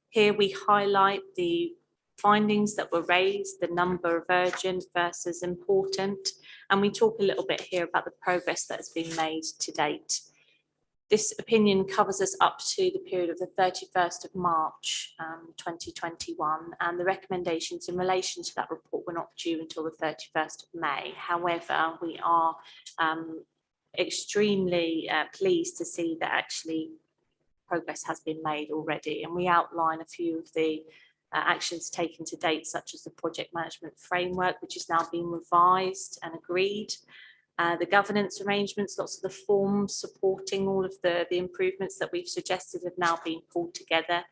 Here we highlight the findings that were raised, the number of urgent versus important, and we talk a little bit here about the progress that has been made to date. This opinion covers us up to the period of the 31st of March 2021, and the recommendations in relation to that report were not due until the 31st of May. However, we are extremely pleased to see that actually progress has been made already, and we outline a few of the actions taken to date, such as the project management framework, which is now being revised and agreed. The governance arrangements, lots of the forms supporting all of the improvements that we've suggested have now been pulled together.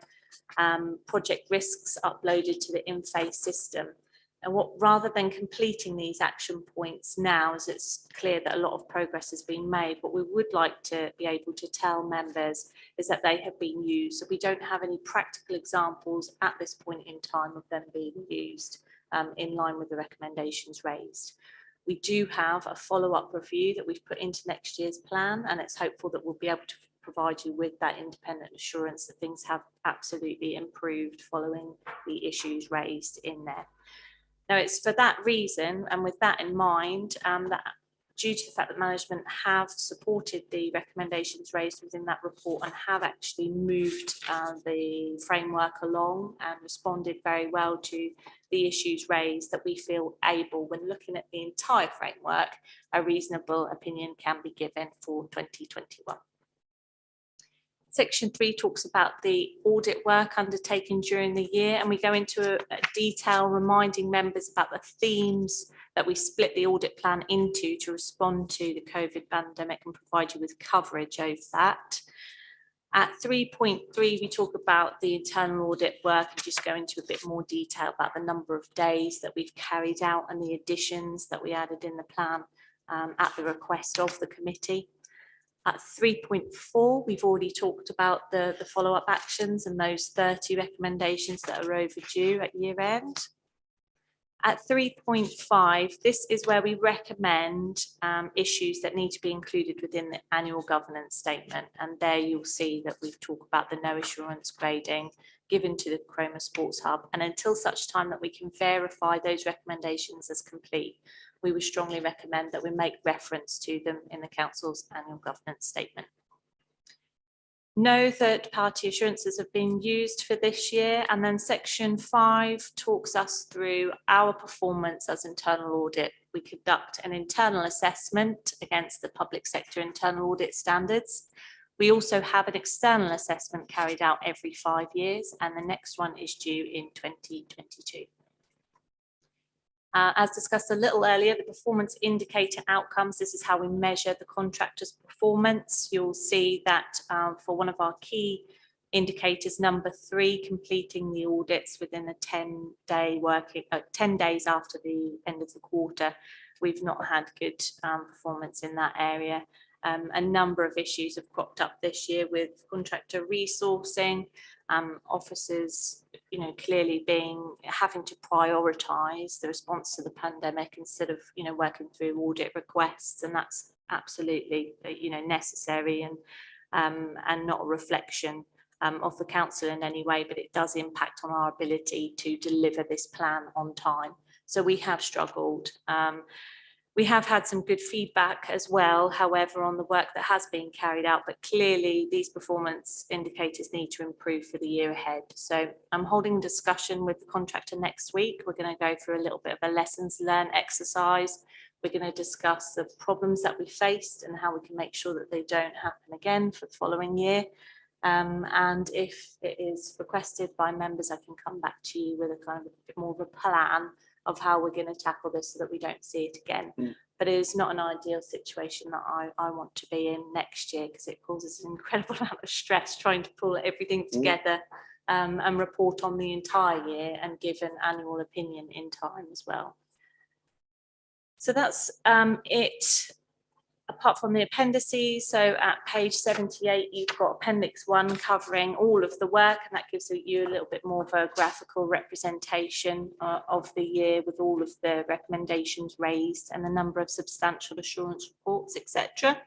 Project risks uploaded to the in-phase system. And rather than completing these action points now, as it's clear that a lot of progress has been made, what we would like to be able to tell members is that they have been used. So we don't have any practical examples at this point in time of them being used in line with the recommendations raised. We do have a follow-up review that we've put into next year's plan, and it's hopeful that we'll be able to provide you with that independent assurance that things have absolutely improved following the issues raised in there. Now, it's for that reason, and with that in mind, that due to the fact that management have supported the recommendations raised within that report and have actually moved the framework along and responded very well to the issues raised, that we feel able, when looking at the entire framework, a reasonable opinion can be given for 2021. Section 3 talks about the audit work undertaken during the year, and we go into a detail reminding members about the themes that we split the audit plan into to respond to the COVID pandemic and provide you with coverage over that. At 3.3, we talk about the internal audit work and just go into a bit more detail about the number of days that we've carried out and the additions that we added in the plan at the request of the committee. At 3.4, we've already talked about the follow-up actions and those 30 recommendations that are overdue at year end. At 3.5, this is where we recommend issues that need to be included within the annual governance statement. And there you'll see that we've talked about the no assurance grading given to the Chroma Sports Hub. And until such time that we can verify those recommendations as complete, we would strongly recommend that we make reference to them in the Council's annual governance statement. No third-party assurances have been used for this year. And then section 5 talks us through our performance as internal audit. We conduct an internal assessment against the public sector internal audit standards. We also have an external assessment carried out every 5 years, and the next one is due in 2022. As discussed a little earlier, the performance indicator outcomes, this is how we measure the contractor's performance. You'll see that for one of our key indicators, number 3, completing the audits within a 10-day working, 10 days after the end of the quarter, we've not had good performance in that area. A number of issues have cropped up this year with contractor resourcing, officers, clearly having to prioritise the response to the pandemic instead of, working through audit requests, and that's absolutely, necessary and not a reflection of the council in any way, but it does impact on our ability to deliver this plan on time. So we have struggled. We have had some good feedback as well, however, on the work that has been carried out, but clearly these performance indicators need to improve for the year ahead. So I'm holding a discussion with the contractor next week. We're going to go through a little bit of a lessons learned exercise. We're going to discuss the problems that we faced and how we can make sure that they don't happen again for the following year. And if it is requested by members, I can come back to you with a kind of a bit more of a plan of how we're going to tackle this so that we don't see it again. But it is not an ideal situation that I want to be in next year, because it causes an incredible amount of stress trying to pull everything together and report on the entire year and give an annual opinion in time as well. So that's it. Apart from the appendices, so at page 78, you've got Appendix 1 covering all of the work, and that gives you a little bit more of a graphical representation of the year with all of the recommendations raised and the number of substantial assurance reports, etc.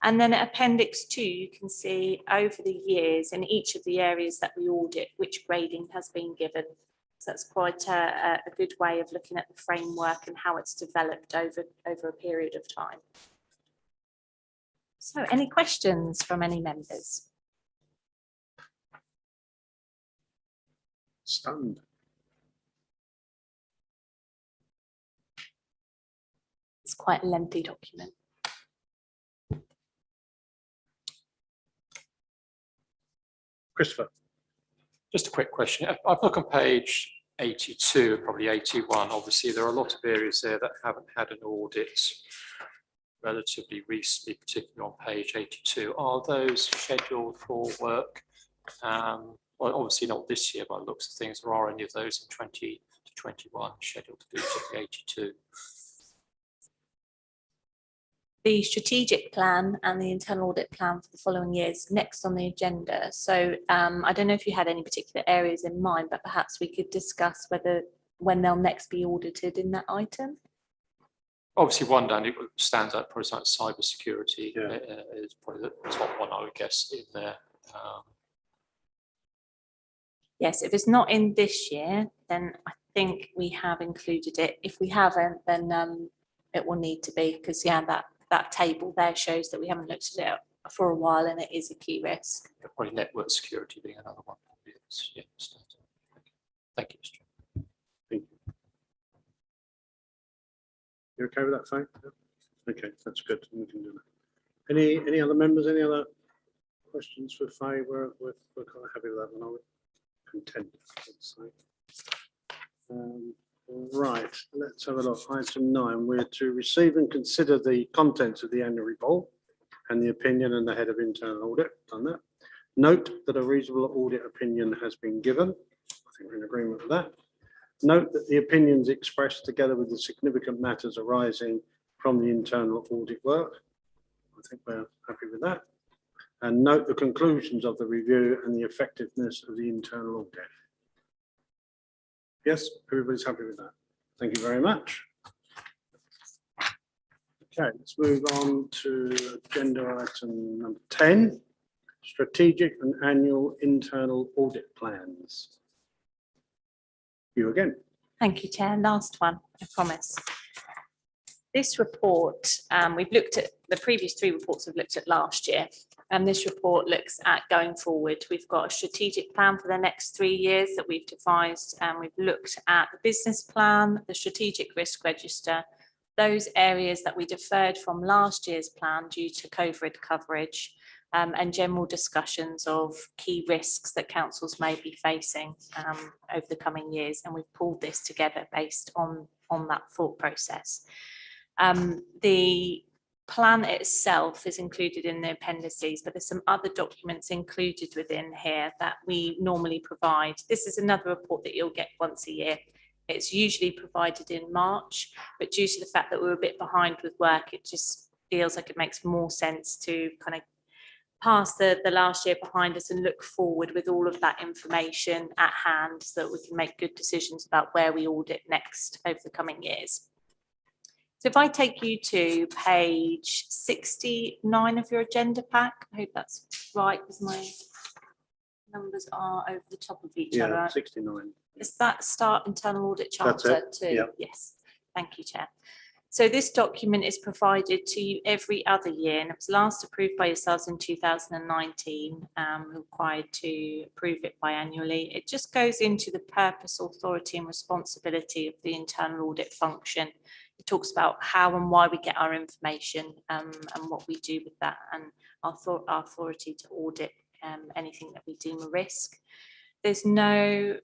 And then at Appendix 2, you can see over the years in each of the areas that we audit, which grading has been given. So that's quite a good way of looking at the framework and how it's developed over a period of time. So any questions from any members? Stunned. It's quite a lengthy document. Christopher. Just a quick question. If I look on page 82 and probably 81, obviously there are a lot of areas there that haven't had an audit relatively recently, particularly on page 82. Are those scheduled for work? Well, obviously not this year by the looks of things. There are any of those in 20 to 21 scheduled to do particularly 82. The strategic plan and the internal audit plan for the following years next on the agenda. So I don't know if you had any particular areas in mind, but perhaps we could discuss when they'll next be audited in that item. Obviously, one down it stands out probably like cyber security Yeah. is probably the top one, I would guess, in there. Yes, if it's not in this year, then I think we have included it. If we haven't, then it will need to be, because yeah, that table there shows that we haven't looked at it for a while and it is a key risk. Probably network security being another one. Yeah, stands out. Thank you, Mr. Chairman. Thank you. You okay with that, Faye? Yeah. Okay, that's good. We can do that. Any other members? Any other questions for Faye? We're quite happy with that one, are we? Content, let's say. Right, let's have a look. Item 9, we're to receive and consider the contents of the annual report and the opinion and the head of internal audit. Done that. Note that a reasonable audit opinion has been given. I think we're in agreement with that. Note that the opinions expressed together with the significant matters arising from the internal audit work. I think we're happy with that. And note the conclusions of the review and the effectiveness of the internal audit. Yes, everybody's happy with that. Thank you very much. Okay, let's move on to agenda item number 10, strategic and annual internal audit plans. You again. Thank you, Chair. Last one, I promise. This report, we've looked at, the previous 3 reports we've looked at last year, and this report looks at going forward. We've got a strategic plan for the next 3 years that we've devised, and we've looked at the business plan, the strategic risk register, those areas that we deferred from last year's plan due to COVID coverage, and general discussions of key risks that councils may be facing over the coming years. And we've pulled this together based on that thought process. The plan itself is included in the appendices, but there's some other documents included within here that we normally provide. This is another report that you'll get once a year. It's usually provided in March, but due to the fact that we're a bit behind with work, it just feels like it makes more sense to kind of pass the last year behind us and look forward with all of that information at hand so that we can make good decisions about where we audit next over the coming years. So if I take you to page 69 of your agenda pack, I hope that's right because my numbers are over the top of each other. Yeah, 69. Is that start internal audit That's charter it, too? yeah. Yes, thank you, Chair. So this document is provided to you every other year, and it was last approved by yourselves in 2019, required to approve it biannually. It just goes into the purpose, authority and responsibility of the internal audit function. It talks about how and why we get our information and what we do with that, and our authority to audit anything that we deem a risk. There's no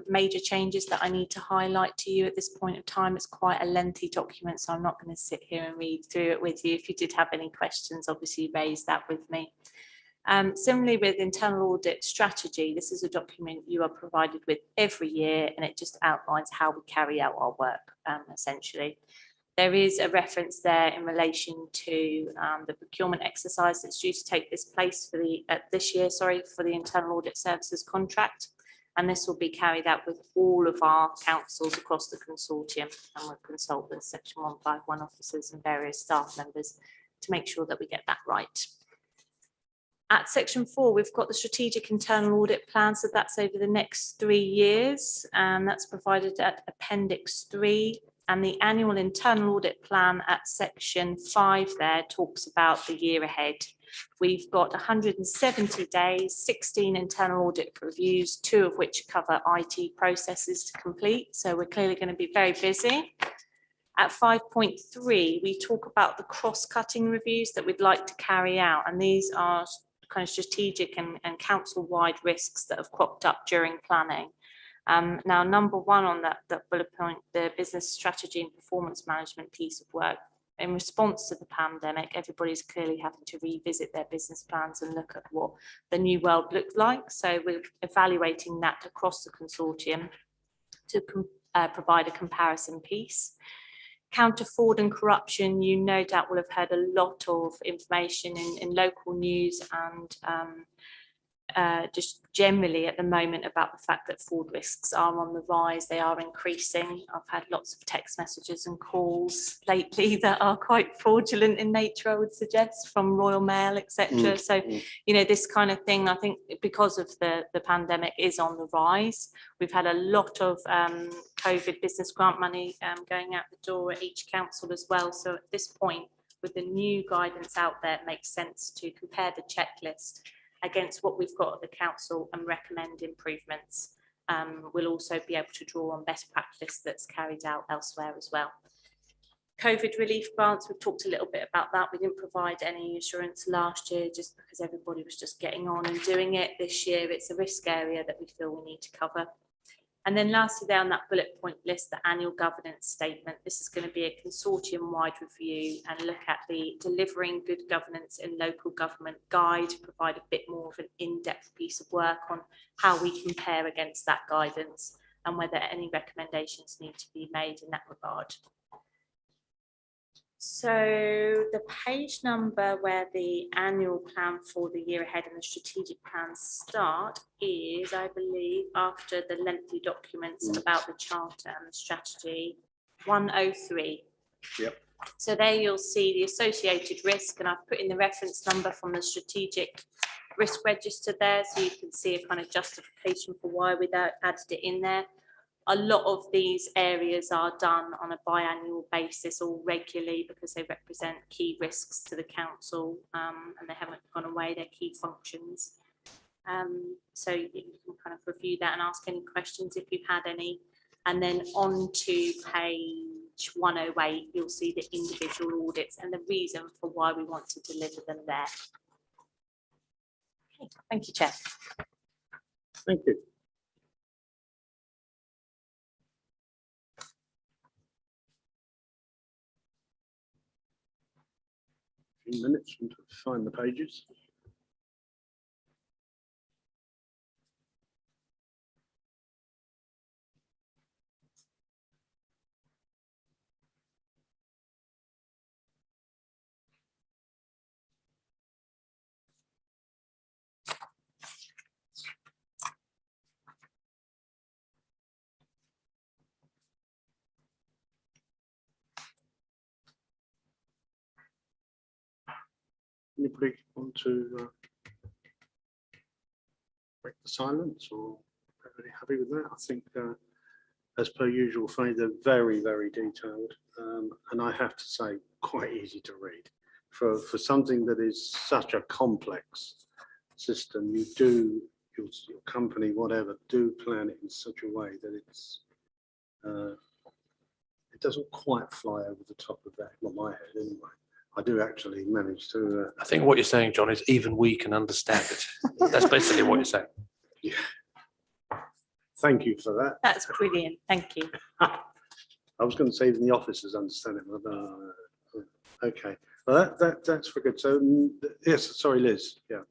major changes that I need to highlight to you at this point of time. It's quite a lengthy document, so I'm not going to sit here and read through it with you. If you did have any questions, obviously raise that with me. Similarly with internal audit strategy, this is a document you are provided with every year, and it just outlines how we carry out our work, essentially. There is a reference there in relation to the procurement exercise that's due to take place for this year, for the internal audit services contract. And this will be carried out with all of our councils across the consortium, and we'll consult with Section 151 officers and various staff members to make sure that we get that right. At Section 4, we've got the strategic internal audit plan, so that's over the next 3 years, and that's provided at Appendix 3. And the annual internal audit plan at section 5 there talks about the year ahead. We've got 170 days, 16 internal audit reviews, 2 of which cover IT processes to complete. So we're clearly going to be very busy. At 5.3, we talk about the cross-cutting reviews that we'd like to carry out. And these are kind of strategic and council-wide risks that have cropped up during planning. Now, number 1 on that bullet point, the business strategy and performance management piece of work. In response to the pandemic, everybody's clearly having to revisit their business plans and look at what the new world looked like. So we're evaluating that across the consortium to provide a comparison piece. Counter fraud and corruption, you no doubt will have heard a lot of information in local news and just generally at the moment about the fact that fraud risks are on the rise, they are increasing. I've had lots of text messages and calls lately that are quite fraudulent in nature, I would suggest, from Royal Mail, etc. So, you know, this kind of thing, I think because of the pandemic is on the rise. We've had a lot of COVID business grant money going out the door at each council as well. So at this point, with the new guidance out there, it makes sense to compare the checklist against what we've got at the council and recommend improvements. We'll also be able to draw on best practice that's carried out elsewhere as well. COVID relief grants, we've talked a little bit about that. We didn't provide any assurance last year just because everybody was just getting on and doing it. This year, it's a risk area that we feel we need to cover. And then lastly, there on that bullet point list, the annual governance statement. This is going to be a consortium-wide review and look at the delivering good governance in local government guide, provide a bit more of an in-depth piece of work on how we compare against that guidance and whether any recommendations need to be made in that regard. So the page number where the annual plan for the year ahead and the strategic plans start is, I believe, after the lengthy documents about the charter and the strategy, 103. Yep. So there you'll see the associated risk, and I've put in the reference number from the strategic risk register there, so you can see a kind of justification for why we added it in there. A lot of these areas are done on a biannual basis or regularly because they represent key risks to the council and they haven't gone away, they're key functions. So you can kind of review that and ask any questions if you've had any. And then on to page 108, you'll see the individual audits and the reason for why we want to deliver them there. Okay, thank you, Chair. Thank you. Few minutes to find the pages. Anybody want to break the silence, or everybody happy with that? I think, as per usual, they're very, very detailed, and I have to say, quite easy to read. For something that is such a complex system, you do your company, whatever, do plan it in such a way that it's it doesn't quite fly over the top of that, not my head anyway. I do actually manage to. I think what you're saying, John, is even we can understand it. That's basically what you're saying. Yeah. Thank you for that. That's brilliant. Thank you. I was going to say even the officers understand it, but okay. Well, that's for good. So yes, sorry, Liz. Yeah.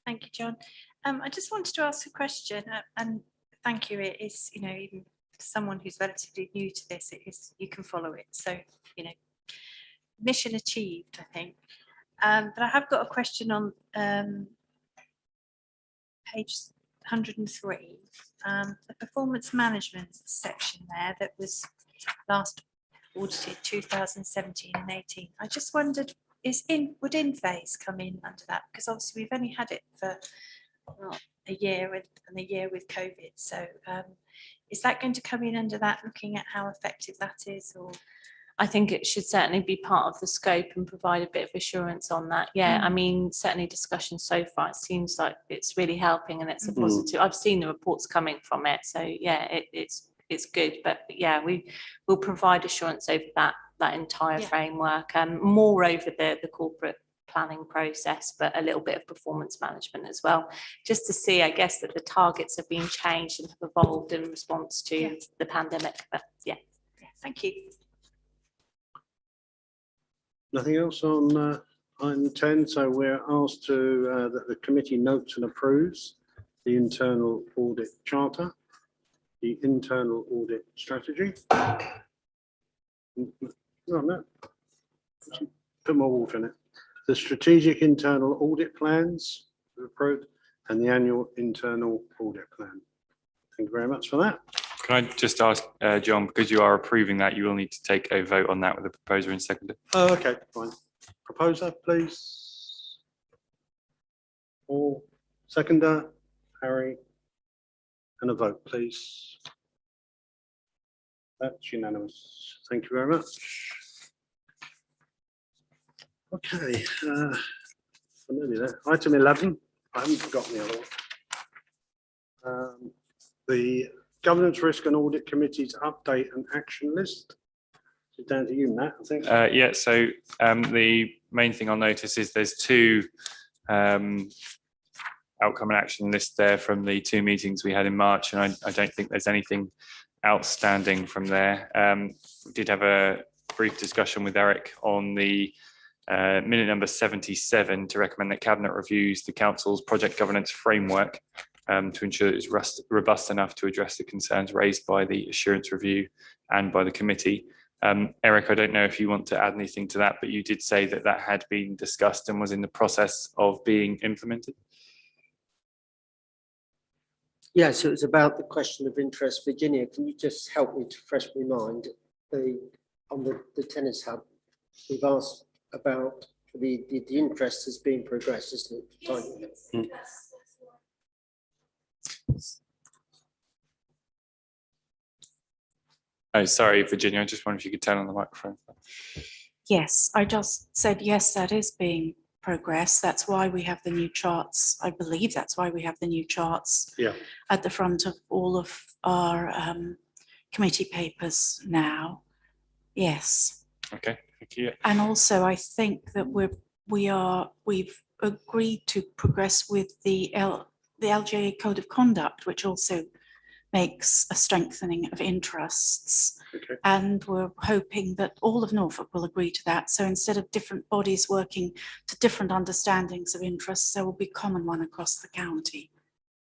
Thank you, John. I just wanted to ask a question, and thank you. It is, you know, even someone who's relatively new to this, it is, you can follow it. So, you know, mission achieved, I think. But I have got a question on page 103, the performance management section there that was last audited 2017 and 18. I just wondered, would in-phase come in under that? Because obviously we've only had it for a year and a year with COVID. So Is that going to come in under that, looking at how effective that is, or? I think it should certainly be part of the scope and provide a bit of assurance on that. Yeah, I mean, certainly discussion so far, it seems like it's really helping and it's a positive. I've seen the reports coming from it. So yeah, it's good. But yeah, we will provide assurance over that entire framework, more over the corporate planning process, but a little bit of performance management as well, just to see, I guess, that the targets have been changed and have evolved in response to the pandemic. But yeah, Thank you. Nothing else on item 10, so we're asked to, that the committee notes and approves the internal audit charter, the internal audit strategy. No. Put more water in it. The strategic internal audit plans are approved and the annual internal audit plan. Thank you very much for that. Can I just ask, John, because you are approving that, you will need to take a vote on that with the proposer and seconder. Oh, okay, fine. Proposer, please. Or seconder, Harry. And a vote, please. That's unanimous. Thank you very much. Okay, I'm nearly there. Item 11, I haven't forgotten the other one. The Governance, Risk and Audit Committee's update and action list. It's down to you, Matt, I think. Yeah, so the main thing I'll notice is there's two outcome and action lists there from the two meetings we had in March, and I don't think there's anything outstanding from there. We did have a brief discussion with Eric on the minute number 77 to recommend that Cabinet reviews the Council's project governance framework to ensure that it's robust enough to address the concerns raised by the assurance review and by the committee. Eric, I don't know if you want to add anything to that, but you did say that that had been discussed and was in the process of being implemented. Yeah, so it's about the question of interest. Virginia, can you just help me to refresh my mind? On the tennis hub, we've asked about the interest has been progressed, isn't it? yes. Oh, sorry, Virginia, I just wondered if you could turn on the microphone. Yes, I just said, yes, that is being progressed. That's why we have the new charts. I believe that's why we have the new charts at the front of all of our committee papers now. Yes. Okay, thank you. And also, I think that we've agreed to progress with the LGA Code of Conduct, which also makes a strengthening of interests. Okay. And we're hoping that all of Norfolk will agree to that. So instead of different bodies working to different understandings of interests, there will be a common one across the county.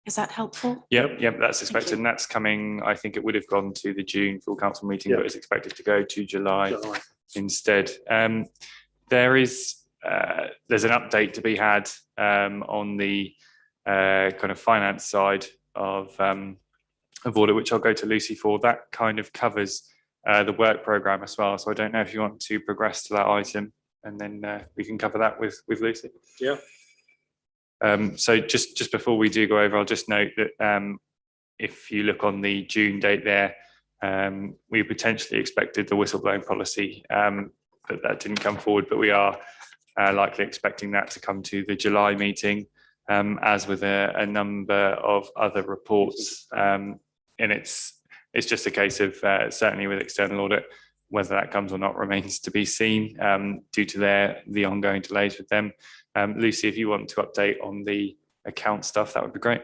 Is that helpful? Yep, that's expected, and that's coming. I think it would have gone to the June full council meeting, but it's expected to go to July instead. There's an update to be had on the kind of finance side of Audit, which I'll go to Lucy for. That kind of covers the work programme as well. So I don't know if you want to progress to that item, and then we can cover that with Lucy. Yeah. So just before we do go over, I'll just note that if you look on the June date there, we potentially expected the whistleblowing policy, but that didn't come forward. But we are likely expecting that to come to the July meeting, as with a number of other reports. And it's just a case of certainly with external audit, whether that comes or not remains to be seen due to the ongoing delays with them. Lucy, if you want to update on the account stuff, that would be great.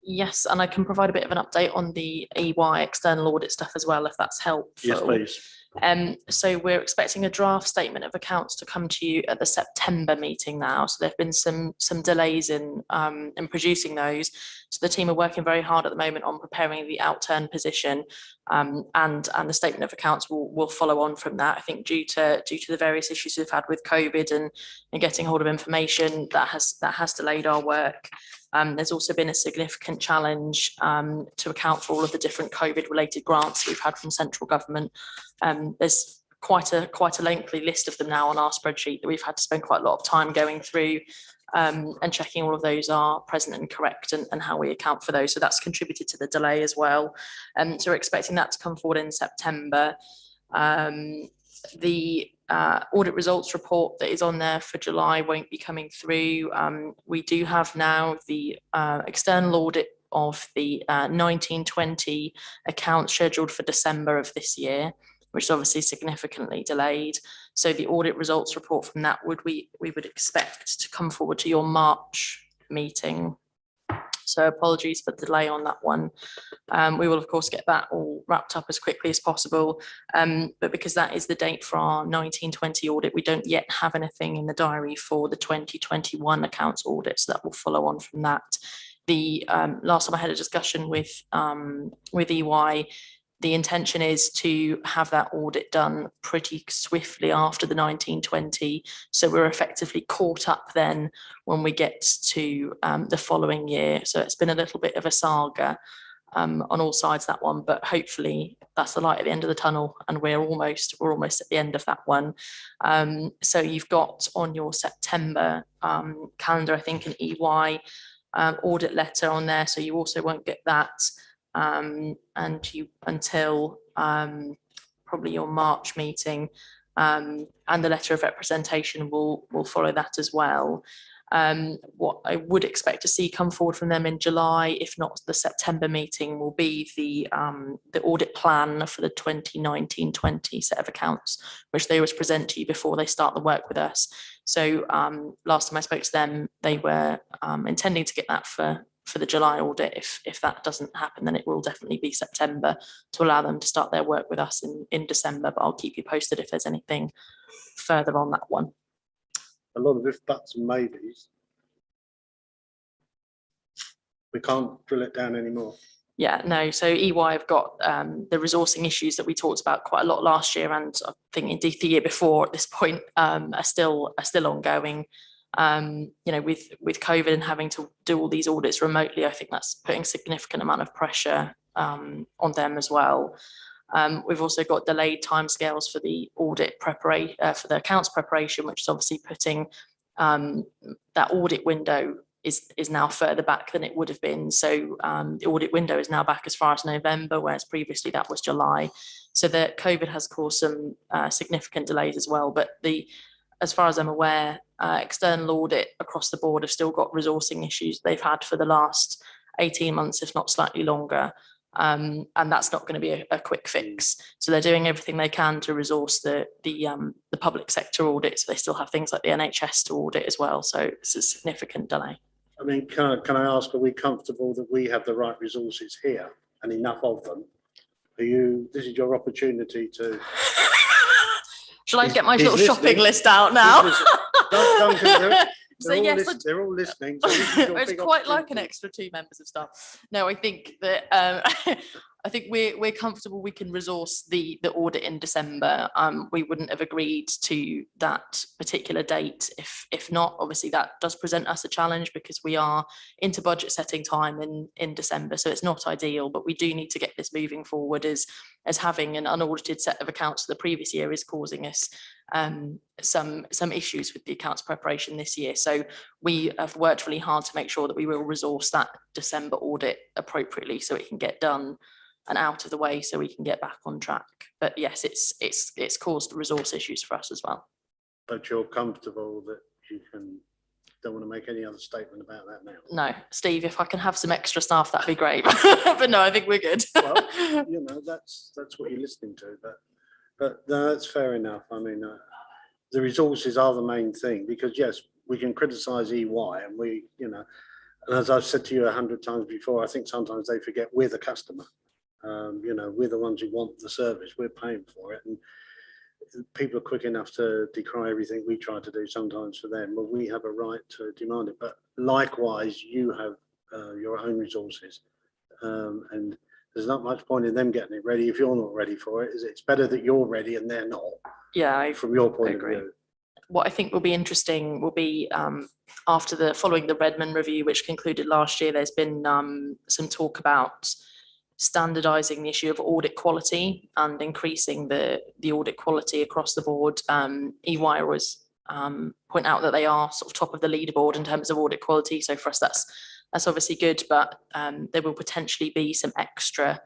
Yes, and I can provide a bit of an update on the EY external audit stuff as well, if that's helpful. Yes, please. So we're expecting a draft statement of accounts to come to you at the September meeting now. So there've been some delays in producing those. So the team are working very hard at the moment on preparing the outturn position, and the statement of accounts will follow on from that. I think due to the various issues we've had with COVID and getting hold of information, that has delayed our work. There's also been a significant challenge to account for all of the different COVID-related grants we've had from central government. There's quite a lengthy list of them now on our spreadsheet that we've had to spend quite a lot of time going through. and checking all of those are present and correct and how we account for those. So that's contributed to the delay as well. So we're expecting that to come forward in September. The audit results report that is on there for July won't be coming through. We do have now the external audit of the 1920 accounts scheduled for December of this year, which is obviously significantly delayed. So the audit results report from that we would expect to come forward to your March meeting. So apologies for the delay on that one. We will of course get that all wrapped up as quickly as possible. But because that is the date for our 1920 audit, we don't yet have anything in the diary for the 2021 accounts audit. So that will follow on from that. The last time I had a discussion with EY, the intention is to have that audit done pretty swiftly after the 1920. So we're effectively caught up then when we get to the following year. So it's been a little bit of a saga on all sides, that one, but hopefully that's the light at the end of the tunnel and we're almost at the end of that one. So you've got on your September calendar, I think, an EY audit letter on there. So you also won't get that until probably your March meeting, and the letter of representation will follow that as well. What I would expect to see come forward from them in July, if not the September meeting, will be the audit plan for the 2019-20 set of accounts, which they always present to you before they start the work with us. So last time I spoke to them, they were intending to get that for the July audit. If that doesn't happen, then it will definitely be September to allow them to start their work with us in December. But I'll keep you posted if there's anything further on that one. A lot of if, buts and maybes. We can't drill it down anymore. Yeah, no. So EY have got the resourcing issues that we talked about quite a lot last year, and I think indeed the year before at this point are still ongoing. With COVID and having to do all these audits remotely, I think that's putting a significant amount of pressure on them as well. We've also got delayed timescales for the audit preparation, for the accounts preparation, which is obviously putting that audit window is now further back than it would have been. So the audit window is now back as far as November, whereas previously that was July. So the COVID has caused some significant delays as well. But as far as I'm aware, external audit across the board have still got resourcing issues they've had for the last 18 months, if not slightly longer. And that's not going to be a quick fix. So they're doing everything they can to resource the public sector audit. So they still have things like the NHS to audit as well. So it's a significant delay. I mean, can I ask, are we comfortable that we have the right resources here and enough of them? This is your opportunity to. Shall I get my little shopping list out now? They're all listening. So it's quite like an extra 2 members of staff. No, I think that I think we're comfortable we can resource the audit in December. We wouldn't have agreed to that particular date if not. Obviously, that does present us a challenge because we are into budget setting time in December, so it's not ideal. But we do need to get this moving forward, as having an unaudited set of accounts for the previous year is causing us some issues with the accounts preparation this year. So we have worked really hard to make sure that we will resource that December audit appropriately so it can get done and out of the way so we can get back on track. But yes, it's caused resource issues for us as well. But you're comfortable that you don't want to make any other statement about that now? No, Steve, if I can have some extra staff, that'd be great. But no, I think we're good. Well, that's what you're listening to. But no, that's fair enough. I mean, the resources are the main thing, because yes, we can criticise EY, and and as I've said to you 100 times before, I think sometimes they forget we're the customer. We're the ones who want the service. We're paying for it, and people are quick enough to decry everything we try to do sometimes for them. Well, we have a right to demand it, but likewise, you have your own resources, and there's not much point in them getting it ready if you're not ready for it. It's better that you're ready and they're not. Yeah, from your point of view. What I think will be interesting will be following the Redmond review, which concluded last year. There's been some talk about standardising the issue of audit quality and increasing the audit quality across the board. EY was point out that they are sort of top of the leaderboard in terms of audit quality. So for us, that's obviously good, but there will potentially be some extra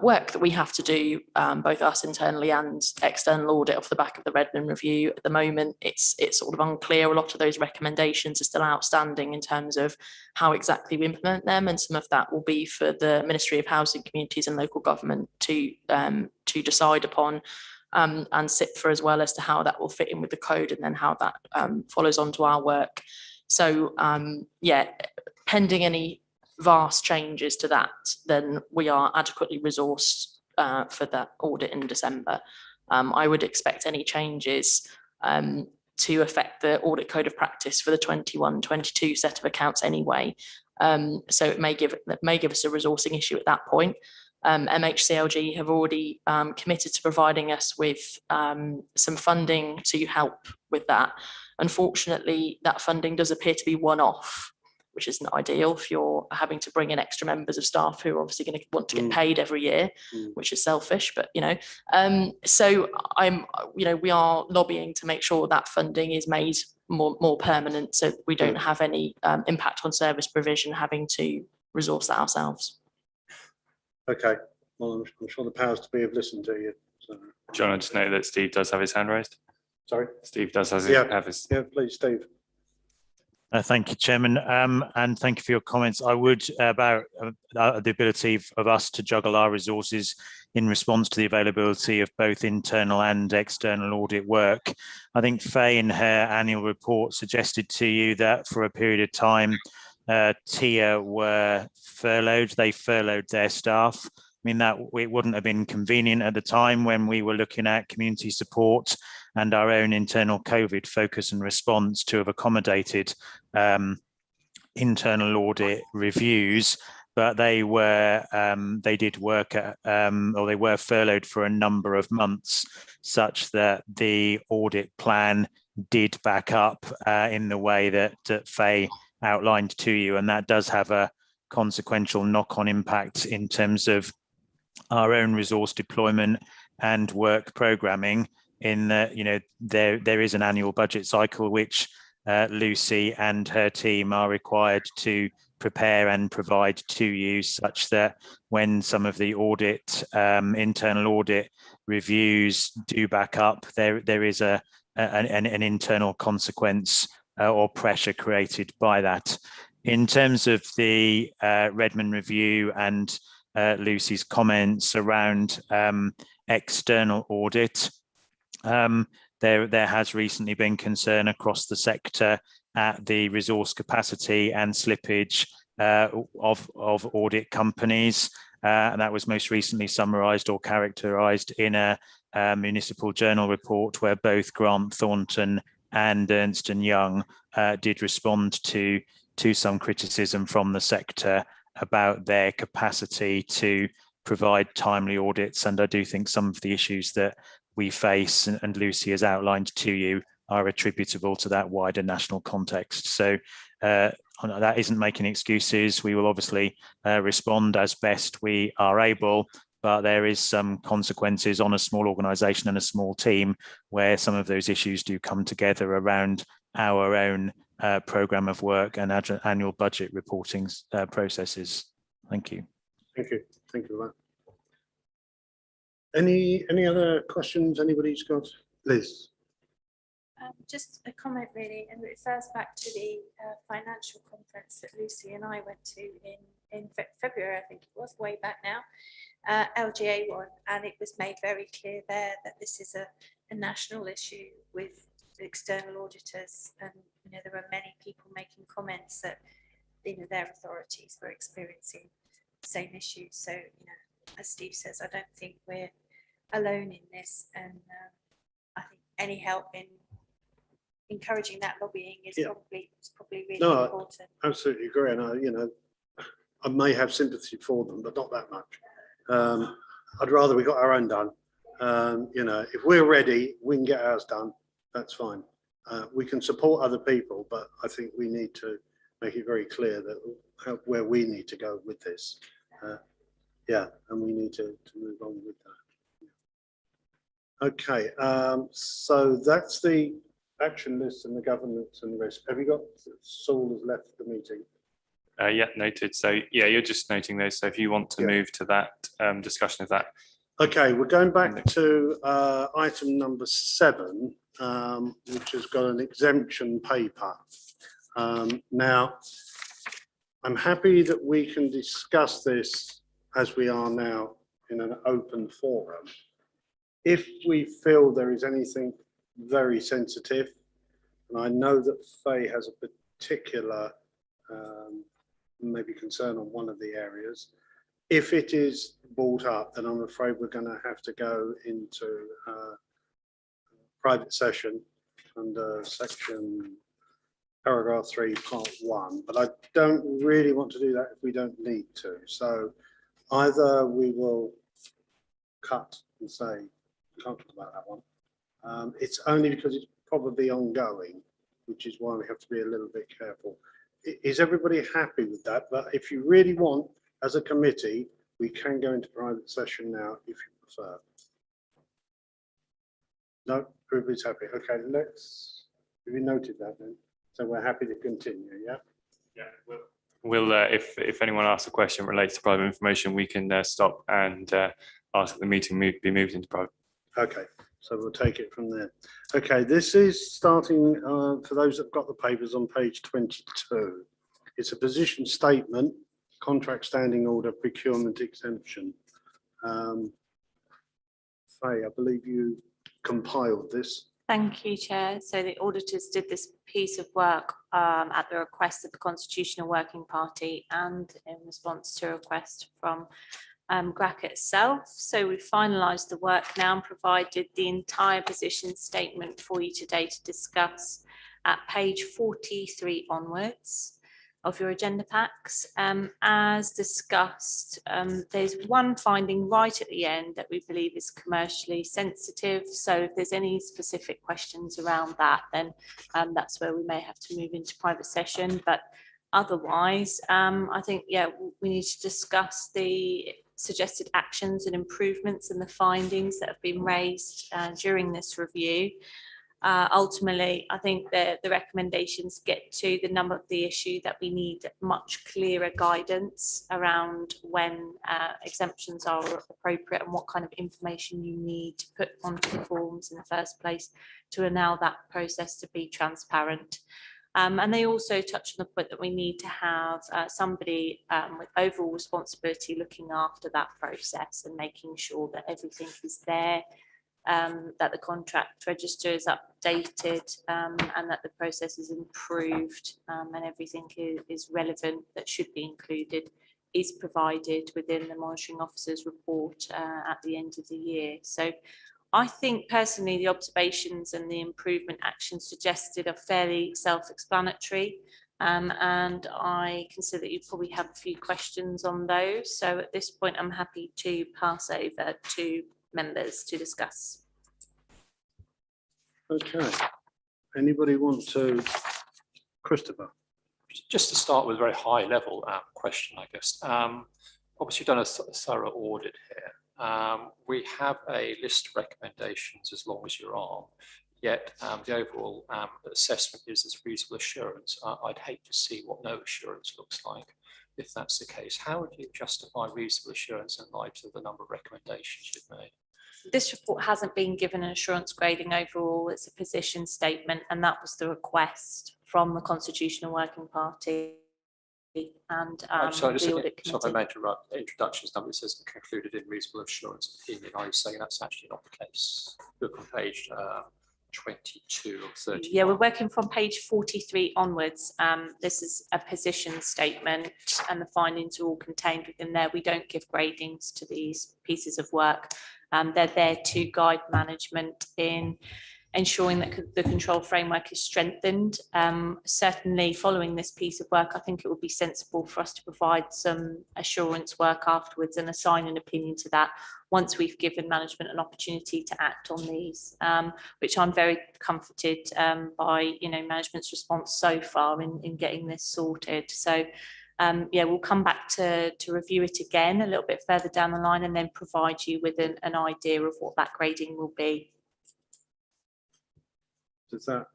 work that we have to do, both us internally and external audit off the back of the Redmond review. At the moment, it's sort of unclear. A lot of those recommendations are still outstanding in terms of how exactly we implement them, and some of that will be for the Ministry of Housing, Communities and Local Government to decide upon, and sit for, as well as to how that will fit in with the code, and then how that follows on to our work. So yeah, pending any vast changes to that, then we are adequately resourced for that audit in December. I would expect any changes to affect the audit code of practice for the 21-22 set of accounts anyway. So it may give us a resourcing issue at that point. MHCLG have already committed to providing us with some funding to help with that. Unfortunately, that funding does appear to be one-off, which isn't ideal if you're having to bring in extra members of staff who are obviously going to want to get paid every year, which is selfish, but so we are lobbying to make sure that funding is made more permanent, so we don't have any impact on service provision having to resource that ourselves. Okay, well, I'm sure the powers to be have listened to you. So. John, I just know that Steve does have his hand raised. Sorry? Steve does have his. Yeah, please, Steve. Thank you, Chairman, and thank you for your comments. I would about the ability of us to juggle our resources in response to the availability of both internal and external audit work. I think Faye in her annual report suggested to you that for a period of time, TIA were furloughed. They furloughed their staff. I mean, that it wouldn't have been convenient at the time when we were looking at community support and our own internal COVID focus and response to have accommodated internal audit reviews, but they did work at, or they were furloughed for a number of months, such that the audit plan did back up in the way that Faye outlined to you, and that does have a consequential knock-on impact in terms of our own resource deployment and work programming. In that, there is an annual budget cycle which Lucy and her team are required to prepare and provide to you, such that when some of the audit, internal audit reviews do back up, there is an internal consequence or pressure created by that. In terms of the Redmond review and Lucy's comments around external audit, there has recently been concern across the sector at the resource capacity and slippage of audit companies. And that was most recently summarised or characterised in a municipal journal report where both Grant Thornton and Ernst & Young did respond to some criticism from the sector about their capacity to provide timely audits. And I do think some of the issues that we face, and Lucy has outlined to you, are attributable to that wider national context. So that isn't making excuses. We will obviously respond as best we are able, but there is some consequences on a small organisation and a small team where some of those issues do come together around our own programme of work and annual budget reporting processes. Thank you. Thank you. Thank you for that. Any other questions anybody's got? Liz? Just a comment really, and it refers back to the financial conference that Lucy and I went to in February, I think it was, way back now, LGA one, and it was made very clear there that this is a national issue with external auditors, and there were many people making comments that their authorities were experiencing the same issues. So as Steve says, I don't think we're alone in this, and I think any help in encouraging that lobbying is probably really important. I absolutely agree, and I may have sympathy for them, but not that much. I'd rather we got our own done. If we're ready, we can get ours done. That's fine. We can support other people, but I think we need to make it very clear that where we need to go with this. And we need to move on with that. Okay, so that's the action lists and the governance and risk. Have you got, Saul has left the meeting. Yeah, noted. So yeah, you're just noting those. So if you want to Yeah. move to that discussion of that. Okay, we're going back to item number 7, which has got an exemption paper. Now, I'm happy that we can discuss this as we are now in an open forum. If we feel there is anything very sensitive, and I know that Faye has a particular maybe concern on one of the areas, if it is brought up, then I'm afraid we're going to have to go into private session under section paragraph 3 part 1, but I don't really want to do that if we don't need to. So either we will cut and say we can't talk about that one. It's only because it's probably ongoing, which is why we have to be a little bit careful. Is everybody happy with that? But if you really want, as a committee, we can go into private session now if you prefer. No, everybody's happy. Okay, let's, have you noted that then? So we're happy to continue, yeah? Yeah, we'll if anyone asks a question related to private information, we can stop and ask that the meeting be moved into private. Okay, so we'll take it from there. Okay, this is starting for those that've got the papers on page 22. It's a position statement, contract standing order, procurement exemption. Faye, I believe you compiled this. Thank you, Chair. So the auditors did this piece of work at the request of the Constitutional Working Party and in response to a request from GRAC itself. So we've finalised the work now and provided the entire position statement for you today to discuss at page 43 onwards of your agenda packs. As discussed, there's one finding right at the end that we believe is commercially sensitive. So if there's any specific questions around that, then that's where we may have to move into private session. But otherwise, I think, yeah, we need to discuss the suggested actions and improvements and the findings that have been raised during this review. Ultimately, I think the recommendations get to the number of the issue that we need much clearer guidance around when exemptions are appropriate and what kind of information you need to put onto the forms in the first place to allow that process to be transparent. And they also touch on the point that we need to have somebody with overall responsibility looking after that process and making sure that everything is there, that the contract register is updated and that the process is improved and everything is relevant that should be included is provided within the monitoring officer's report at the end of the year. So I think personally the observations and the improvement actions suggested are fairly self-explanatory, and I consider that you probably have a few questions on those. So at this point I'm happy to pass over to members to discuss. Okay, anybody want to, Christopher? Just to start with a very high level question, I guess. Obviously you've done a thorough audit here. We have a list of recommendations as long as your arm, yet the overall assessment is there's reasonable assurance. I'd hate to see what no assurance looks like if that's the case. How would you justify reasonable assurance in light of the number of recommendations you've made? This report hasn't been given an assurance grading overall. It's a position statement, and that was the request from the Constitutional Working Party and the audit committee. So I meant to write introductions number, it says concluded in reasonable assurance opinion. Are you saying that's actually not the case? Look on page 22 or 31. Yeah, we're working from page 43 onwards. This is a position statement and the findings are all contained within there. We don't give gradings to these pieces of work. They're there to guide management in ensuring that the control framework is strengthened. Certainly following this piece of work, I think it would be sensible for us to provide some assurance work afterwards and assign an opinion to that once we've given management an opportunity to act on these, which I'm very comforted by, management's response so far in getting this sorted. So yeah, we'll come back to review it again a little bit further down the line and then provide you with an idea of what that grading will be. Does that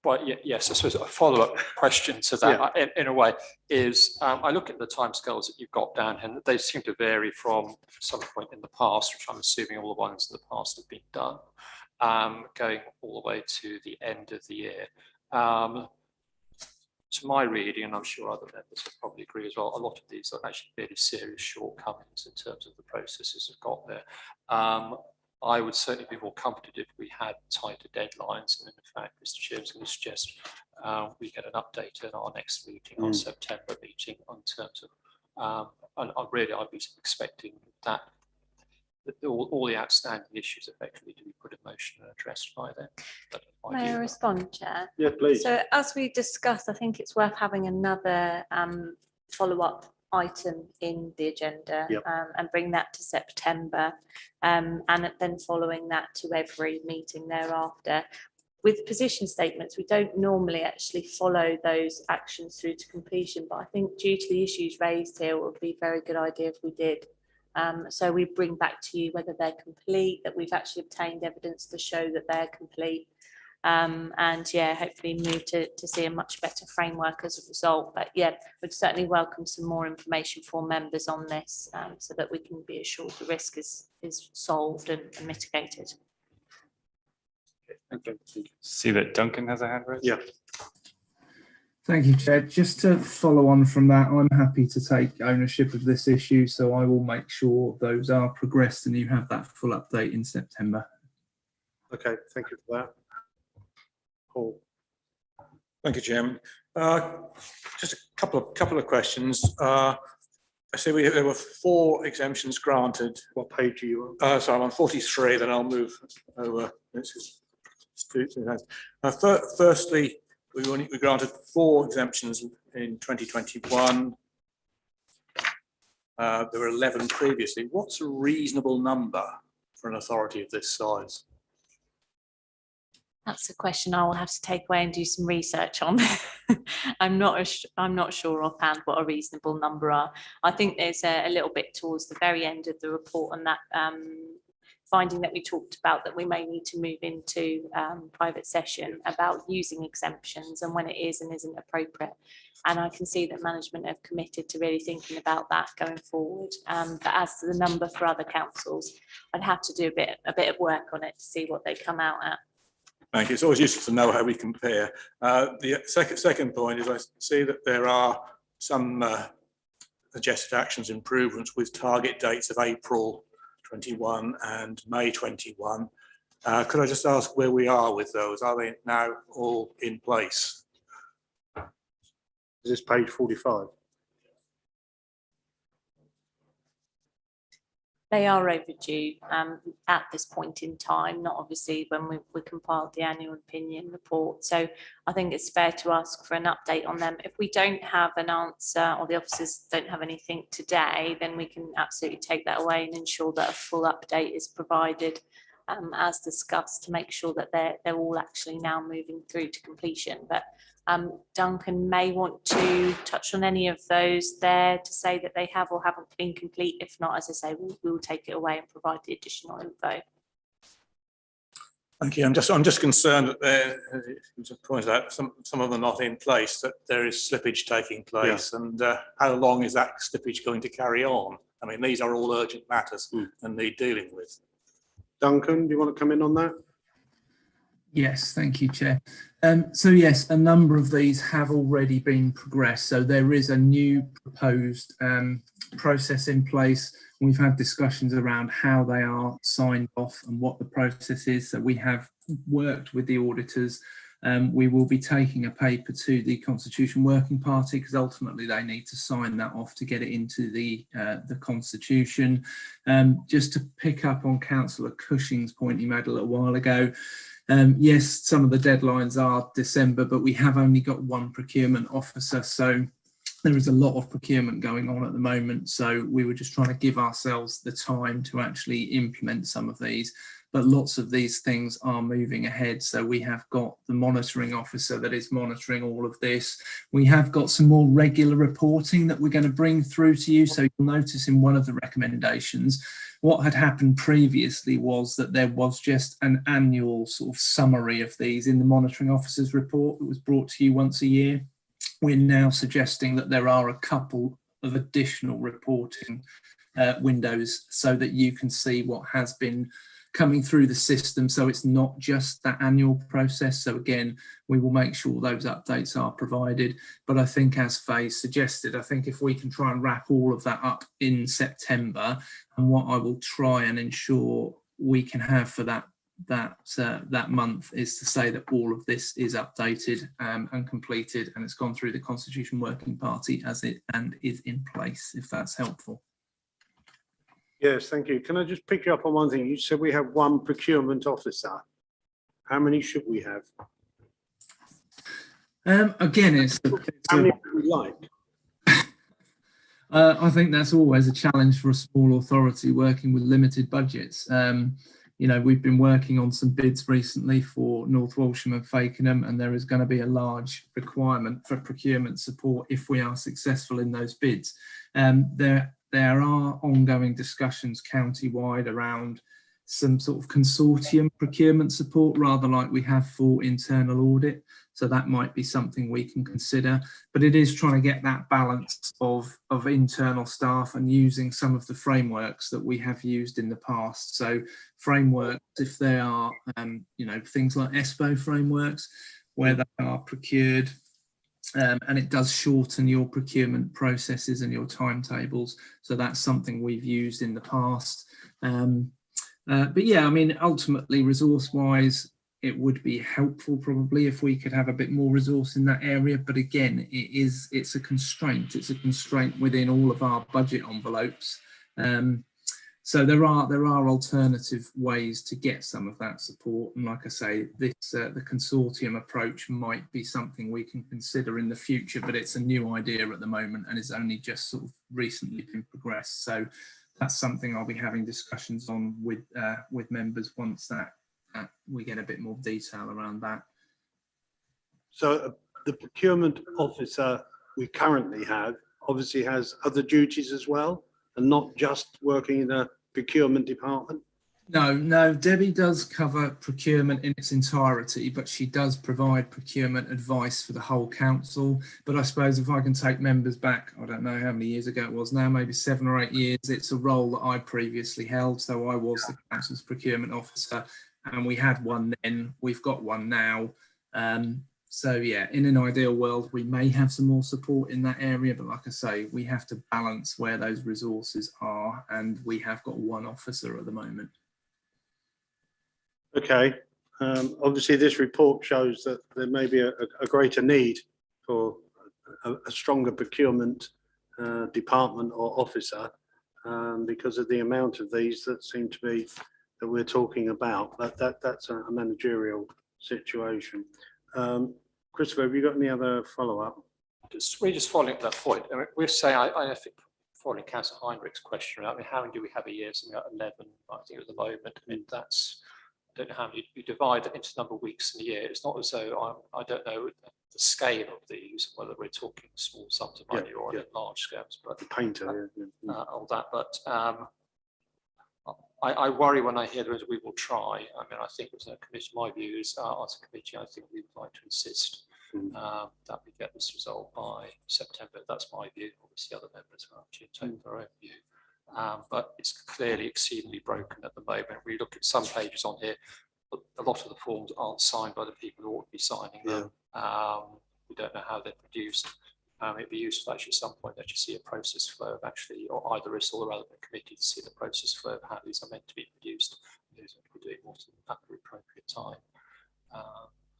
Well, yes, I suppose a follow-up question to that, in a way, is I look at the timescales that you've got down, and they seem to vary from some point in the past, which I'm assuming all the ones in the past have been done, going all the way to the end of the year. To my reading, and I'm sure other members will probably agree as well, a lot of these are actually fairly serious shortcomings in terms of the processes have got there. I would certainly be more comforted if we had tighter deadlines. And in fact, Mr. Chair is going to suggest we get an update in our next meeting, our September meeting, in terms of, and I'd be expecting that all the outstanding issues effectively to be put in motion and addressed by then. May I respond, Chair? Yeah, please. So as we discussed, I think it's worth having another follow-up item in the agenda and bring that to September, and then following that to every meeting thereafter. With position statements, we don't normally actually follow those actions through to completion, but I think due to the issues raised here, it would be a very good idea if we did. So we bring back to you whether they're complete, that we've actually obtained evidence to show that they're complete, and hopefully move to see a much better framework as a result. But we'd certainly welcome some more information for members on this, so that we can be assured the risk is solved and mitigated. Okay. See that Duncan has a hand raised? Yeah. Thank you, Chair. Just to follow on from that, I'm happy to take ownership of this issue, so I will make sure those are progressed and you have that full update in September. Okay, thank you for that. Paul. Thank you, Chairman. Just a couple of questions. I see there were 4 exemptions granted. What page are you on? So I'm on 43, then I'll move over. Firstly, we granted 4 exemptions in 2021. There were 11 previously. What's a reasonable number for an authority of this size? That's a question I will have to take away and do some research on. I'm not sure offhand what a reasonable number are. I think there's a little bit towards the very end of the report on that finding that we talked about, that we may need to move into private session about using exemptions and when it is and isn't appropriate. And I can see that management have committed to really thinking about that going forward. But as to the number for other councils, I'd have to do a bit of work on it to see what they come out at. Thank you. It's always useful to know how we compare. The second point is I see that there are some suggested actions improvements with target dates of April 21 and May 21. Could I just ask where we are with those? Are they now all in place? Is this page 45? They are overdue at this point in time, not obviously when we compiled the annual opinion report. So I think it's fair to ask for an update on them. If we don't have an answer or the officers don't have anything today, then we can absolutely take that away and ensure that a full update is provided as discussed, to make sure that they're all actually now moving through to completion. But Duncan may want to touch on any of those there to say that they have or haven't been complete. If not, as I say, we will take it away and provide the additional info. Thank you. I'm just concerned that there, as you pointed out, some of them are not in place, that there is slippage taking place, and how long is that slippage going to carry on? I mean, these are all urgent matters and need dealing with. Duncan, do you want to come in on that? Yes, thank you, Chair. So yes, a number of these have already been progressed. So there is a new proposed process in place. We've had discussions around how they are signed off and what the process is. So we have worked with the auditors. We will be taking a paper to the Constitution Working Party, because ultimately they need to sign that off to get it into the Constitution. Just to pick up on Councillor Cushing's point he made a little while ago, yes, some of the deadlines are December, but we have only got one procurement officer, so there is a lot of procurement going on at the moment. So we were just trying to give ourselves the time to actually implement some of these. but lots of these things are moving ahead. So we have got the monitoring officer that is monitoring all of this. We have got some more regular reporting that we're going to bring through to you. So you'll notice in one of the recommendations, what had happened previously was that there was just an annual sort of summary of these in the monitoring officer's report that was brought to you once a year. We're now suggesting that there are a couple of additional reporting windows so that you can see what has been coming through the system. So it's not just that annual process. So again, we will make sure those updates are provided. But I think, as Faye suggested, I think if we can try and wrap all of that up in September, and what I will try and ensure we can have for that month is to say that all of this is updated and completed, and it's gone through the Constitution Working Party and is in place, if that's helpful. Yes, thank you. Can I just pick you up on one thing? You said we have one procurement officer. How many should we have? Again, it's how many would we like? I think that's always a challenge for a small authority working with limited budgets. You know, we've been working on some bids recently for North Walsham and Fakenham, and there is going to be a large requirement for procurement support if we are successful in those bids. There are ongoing discussions county-wide around some sort of consortium procurement support, rather like we have for internal audit. So that might be something we can consider, but it is trying to get that balance of internal staff and using some of the frameworks that we have used in the past. So frameworks, if they are, you know, things like ESPO frameworks, where they are procured, and it does shorten your procurement processes and your timetables. So that's something we've used in the past. But yeah, I mean, ultimately, resource-wise, it would be helpful probably if we could have a bit more resource in that area. But again, it's a constraint. It's a constraint within all of our budget envelopes. So there are alternative ways to get some of that support. And like I say, this the consortium approach might be something we can consider in the future, but it's a new idea at the moment and it's only just sort of recently been progressed. So that's something I'll be having discussions on with members once that we get a bit more detail around that. So the procurement officer we currently have obviously has other duties as well, and not just working in the procurement department? No, Debbie does cover procurement in its entirety, but she does provide procurement advice for the whole council. But I suppose if I can take members back, I don't know how many years ago it was now, maybe 7 or 8 years, it's a role that I previously held. So I was the council's procurement officer, and we had one then, we've got one now. So yeah, in an ideal world, we may have some more support in that area, but like I say, we have to balance where those resources are, and we have got one officer at the moment. Okay, obviously this report shows that there may be a greater need for a stronger procurement department or officer because of the amount of these that seem to be that we're talking about. That's a managerial situation. Christopher, have you got any other follow-up? We're just following up that point. I mean, we're saying, I think, following Councillor Heinrich's question, I mean, how many do we have a year? Something like 11, I think, at the moment. I mean, that's, I don't know how many, you divide that into the number of weeks in a year. It's not as though I don't know the scale of these, whether we're talking small sums of money or large scales, but the painter, all that. But I worry when I hear there is we will try. I mean, I think as a committee, my view is as a committee, I think we would like to insist that we get this resolved by September. That's my view. Obviously, other members will actually take their own view. But it's clearly exceedingly broken at the moment. We look at some pages on here, a lot of the forms aren't signed by the people who ought to be signing them. We don't know how they're produced. It'd be useful actually at some point that you see a process flow of actually, or either us or the relevant committee to see the process flow of how these are meant to be produced. These are doing what at the appropriate time.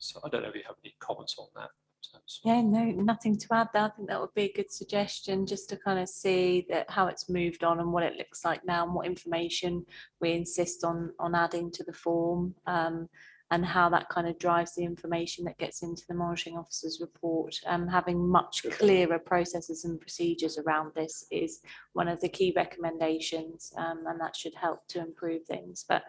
So I don't know if you have any comments on that. Yeah, no, nothing to add there. I think that would be a good suggestion, just to kind of see that how it's moved on and what it looks like now and what information we insist on adding to the form, and how that kind of drives the information that gets into the monitoring officer's report. Having much clearer processes and procedures around this is one of the key recommendations, and that should help to improve things. But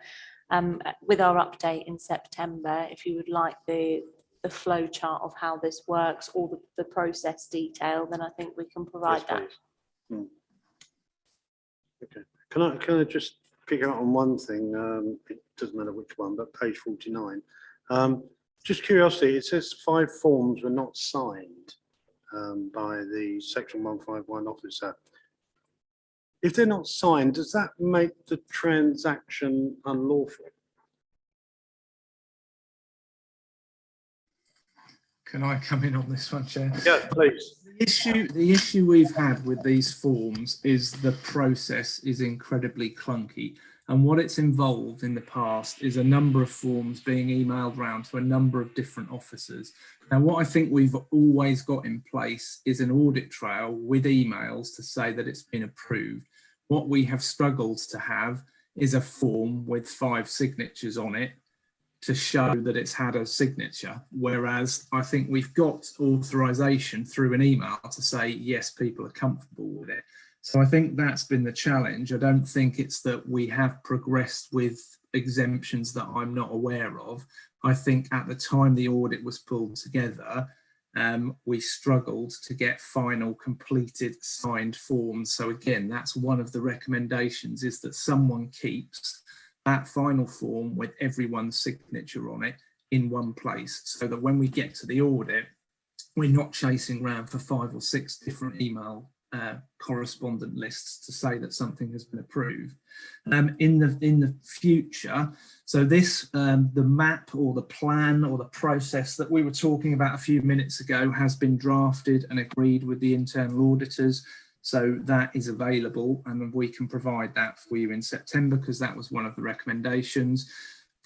with our update in September, if you would like the flow chart of how this works, or the process detail, then I think we can provide that. Okay, can I just pick out on one thing? It doesn't matter which one, but page 49. Just curiosity, it says 5 forms were not signed by the Section 151 officer. If they're not signed, does that make the transaction unlawful? Can I come in on this one, Chair? Yeah, please. The issue we've had with these forms is the process is incredibly clunky. And what it's involved in the past is a number of forms being emailed around to a number of different officers. Now, what I think we've always got in place is an audit trail with emails to say that it's been approved. What we have struggled to have is a form with 5 signatures on it to show that it's had a signature, whereas I think we've got authorization through an email to say, yes, people are comfortable with it. So I think that's been the challenge. I don't think it's that we have progressed with exemptions that I'm not aware of. I think at the time the audit was pulled together, we struggled to get final completed signed forms. So again, that's one of the recommendations, is that someone keeps that final form with everyone's signature on it in one place, so that when we get to the audit, we're not chasing around for 5 or 6 different email correspondent lists to say that something has been approved. In the future, so this the map or the plan or the process that we were talking about a few minutes ago has been drafted and agreed with the internal auditors. So that is available, and we can provide that for you in September, because that was one of the recommendations.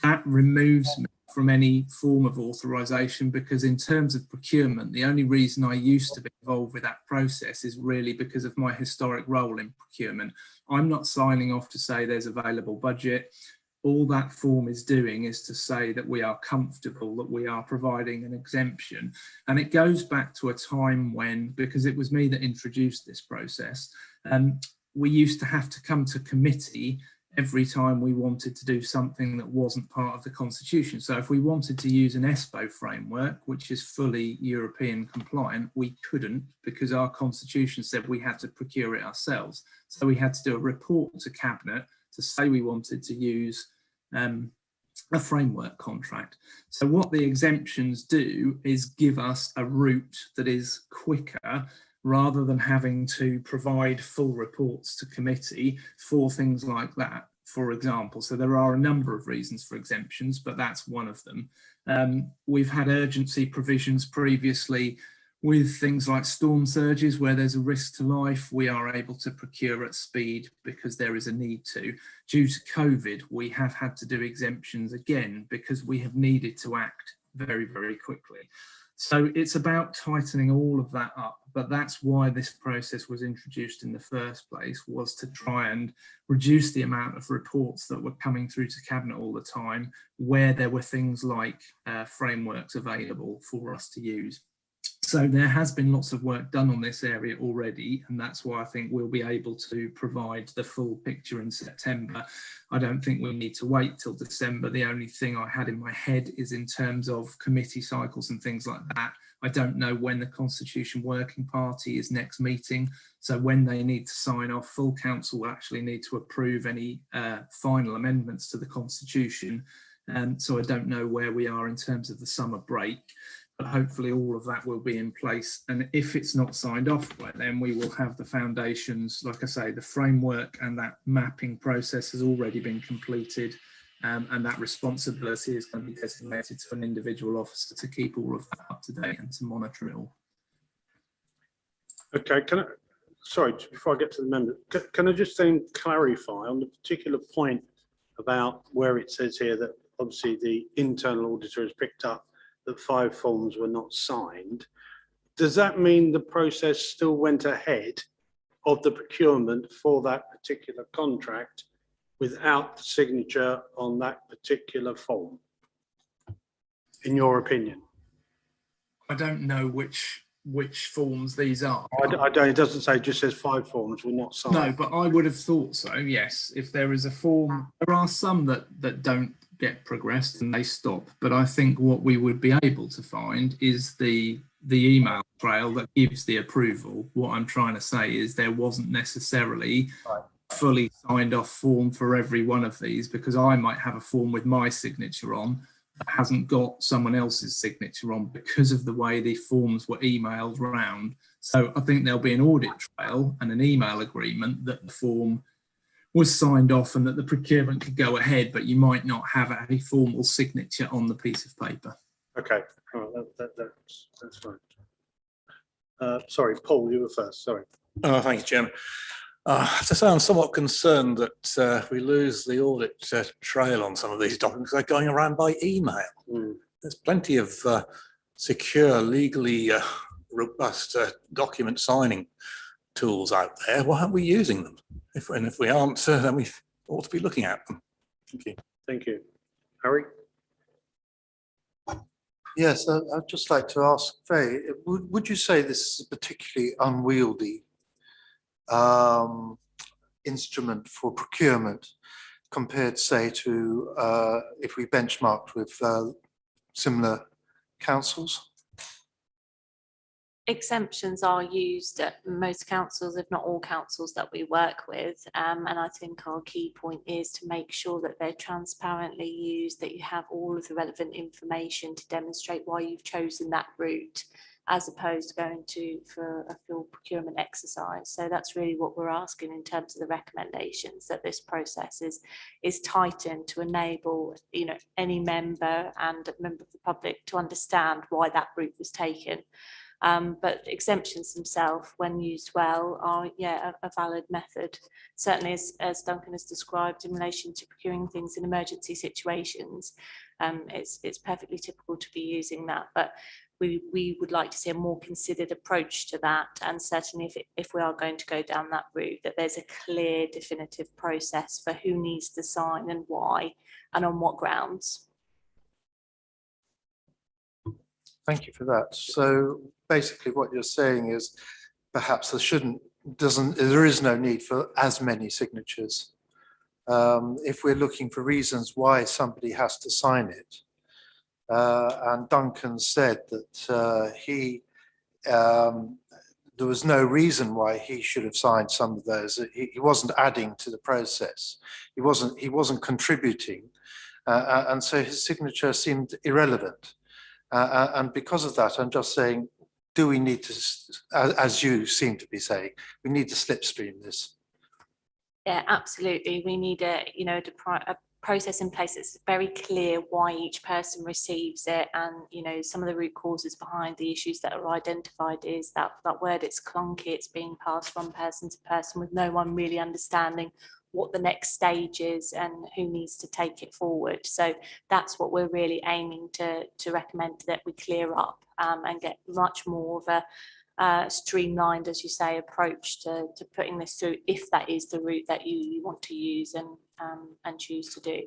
That removes me from any form of authorization, because in terms of procurement, the only reason I used to be involved with that process is really because of my historic role in procurement. I'm not signing off to say there's available budget. All that form is doing is to say that we are comfortable that we are providing an exemption. And it goes back to a time when, because it was me that introduced this process, we used to have to come to committee every time we wanted to do something that wasn't part of the Constitution. So if we wanted to use an ESPO framework, which is fully European compliant, we couldn't, because our Constitution said we had to procure it ourselves. So we had to do a report to Cabinet to say we wanted to use a framework contract. So what the exemptions do is give us a route that is quicker, rather than having to provide full reports to committee for things like that, for example. So there are a number of reasons for exemptions, but that's one of them. We've had urgency provisions previously with things like storm surges, where there's a risk to life. We are able to procure at speed because there is a need to. Due to COVID, we have had to do exemptions again because we have needed to act very, very quickly. So it's about tightening all of that up, but that's why this process was introduced in the first place, was to try and reduce the amount of reports that were coming through to Cabinet all the time, where there were things like frameworks available for us to use. So there has been lots of work done on this area already, and that's why I think we'll be able to provide the full picture in September. I don't think we need to wait till December. The only thing I had in my head is in terms of committee cycles and things like that. I don't know when the Constitution Working Party is next meeting, so when they need to sign off, full council will actually need to approve any final amendments to the Constitution. So I don't know where we are in terms of the summer break. But hopefully all of that will be in place. And if it's not signed off, well, then we will have the foundations. Like I say, the framework and that mapping process has already been completed. And that responsibility is going to be designated to an individual officer to keep all of that up to date and to monitor it all. Okay, sorry, before I get to the amendment, can I just then clarify on the particular point about where it says here that obviously the internal auditor has picked up that 5 forms were not signed. Does that mean the process still went ahead of the procurement for that particular contract without the signature on that particular form, in your opinion? I don't know which which forms these are. I don't, it doesn't say, it just says 5 forms will not sign. No, but I would have thought so, yes. If there is a form, there are some that don't get progressed and they stop. But I think what we would be able to find is the email trail that gives the approval. What I'm trying to say is there wasn't necessarily a fully signed off form for every one of these, because I might have a form with my signature on that hasn't got someone else's signature on because of the way the forms were emailed round. So I think there'll be an audit trail and an email agreement that the form was signed off and that the procurement could go ahead, but you might not have a formal signature on the piece of paper. Okay, all right, that's fine. Sorry, Paul, you were first, sorry. Oh, thank you, Chairman. I have to say I'm somewhat concerned that we lose the audit trail on some of these documents. They're going around by email. There's plenty of secure, legally robust document signing tools out there. Why aren't we using them? If we aren't, then we ought to be looking at them. Thank you. Thank you. Harry? Yes, I'd just like to ask Faye, would you say this is a particularly unwieldy instrument for procurement compared, say, to if we benchmarked with similar councils? Exemptions are used at most councils, if not all councils that we work with. And I think our key point is to make sure that they're transparently used, that you have all of the relevant information to demonstrate why you've chosen that route, as opposed to going for a full procurement exercise. So that's really what we're asking in terms of the recommendations, that this process is tightened to enable, you know, any member and a member of the public to understand why that route was taken. But exemptions themselves, when used well, are a valid method. Certainly, as Duncan has described in relation to procuring things in emergency situations, it's perfectly typical to be using that. But we would like to see a more considered approach to that, and certainly if we are going to go down that route, that there's a clear, definitive process for who needs to sign and why, and on what grounds. Thank you for that. So basically what you're saying is perhaps there is no need for as many signatures. If we're looking for reasons why somebody has to sign it, and Duncan said that there was no reason why he should have signed some of those. He wasn't adding to the process. He wasn't contributing, and so his signature seemed irrelevant. And because of that, I'm just saying, do we need to, as you seem to be saying, we need to slipstream this? Yeah, absolutely. We need a process in place that's very clear why each person receives it, and some of the root causes behind the issues that are identified is that word, it's clunky, it's being passed from person to person with no one really understanding what the next stage is and who needs to take it forward. So that's what we're really aiming to recommend, that we clear up and get much more of a streamlined, as you say, approach to putting this through, if that is the route that you want to use and choose to do.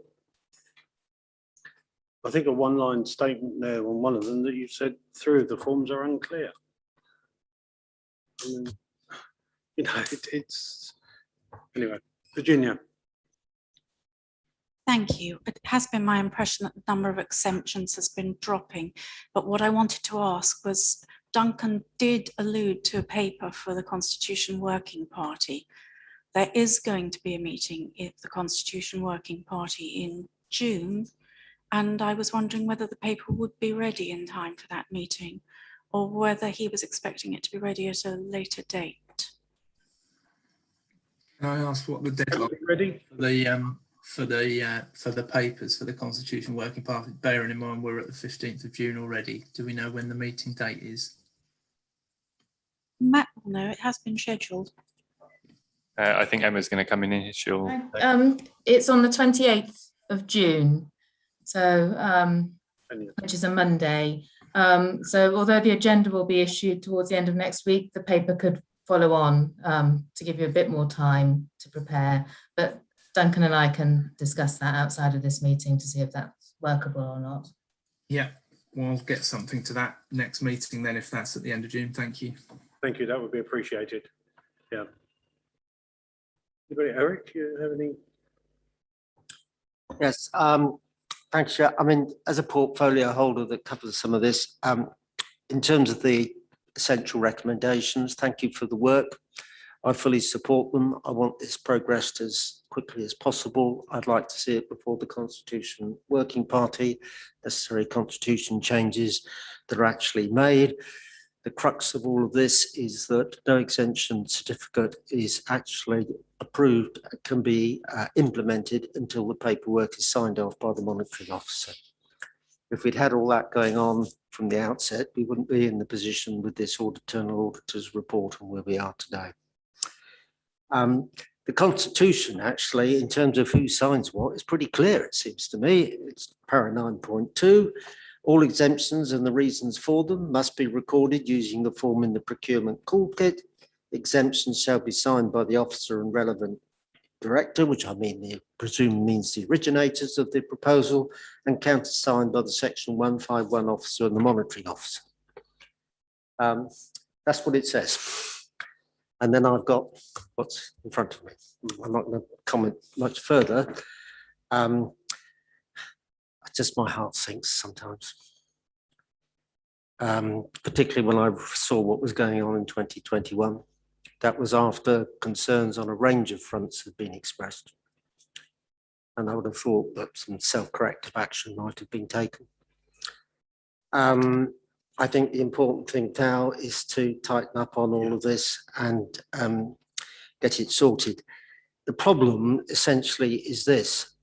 I think a one-line statement there on one of them that you said 3 of the forms are unclear. I mean, it's anyway. Virginia. Thank you. It has been my impression that the number of exemptions has been dropping, but what I wanted to ask was, Duncan did allude to a paper for the Constitution Working Party. There is going to be a meeting at the Constitution Working Party in June, and I was wondering whether the paper would be ready in time for that meeting, or whether he was expecting it to be ready at a later date. Can I ask what the deadline ready for the papers for the Constitution Working Party? Bearing in mind we're at the 15th of June already. Do we know when the meeting date is? Matt will know. It has been scheduled. I think Emma's going to come in and she'll. It's on the 28th of June, so which is a Monday. So although the agenda will be issued towards the end of next week, the paper could follow on to give you a bit more time to prepare, but Duncan and I can discuss that outside of this meeting to see if that's workable or not. Yeah, I'll get something to that next meeting then, if that's at the end of June. Thank you. Thank you, that would be appreciated. Yeah. Anybody, Eric, you have any? Yes, thanks, Chair. I mean, as a portfolio holder that covers some of this, in terms of the essential recommendations, thank you for the work. I fully support them. I want this progressed as quickly as possible. I'd like to see it before the Constitution Working Party, necessary constitution changes that are actually made. The crux of all of this is that no exemption certificate is actually approved, can be implemented until the paperwork is signed off by the monitoring officer. If we'd had all that going on from the outset, we wouldn't be in the position with this internal auditor's report and where we are today. The Constitution, actually, in terms of who signs what, is pretty clear, it seems to me. It's para 9.2. All exemptions and the reasons for them must be recorded using the form in the procurement toolkit. Exemptions shall be signed by the officer and relevant director, which I presume means the originators of the proposal, and countersigned by the section 151 officer and the monitoring officer. That's what it says. And then I've got what's in front of me. I'm not going to comment much further. Just my heart sinks sometimes. Particularly when I saw what was going on in 2021. That was after concerns on a range of fronts had been expressed. And I would have thought that some self-corrective action might have been taken. I think the important thing now is to tighten up on all of this and get it sorted. The problem essentially is this.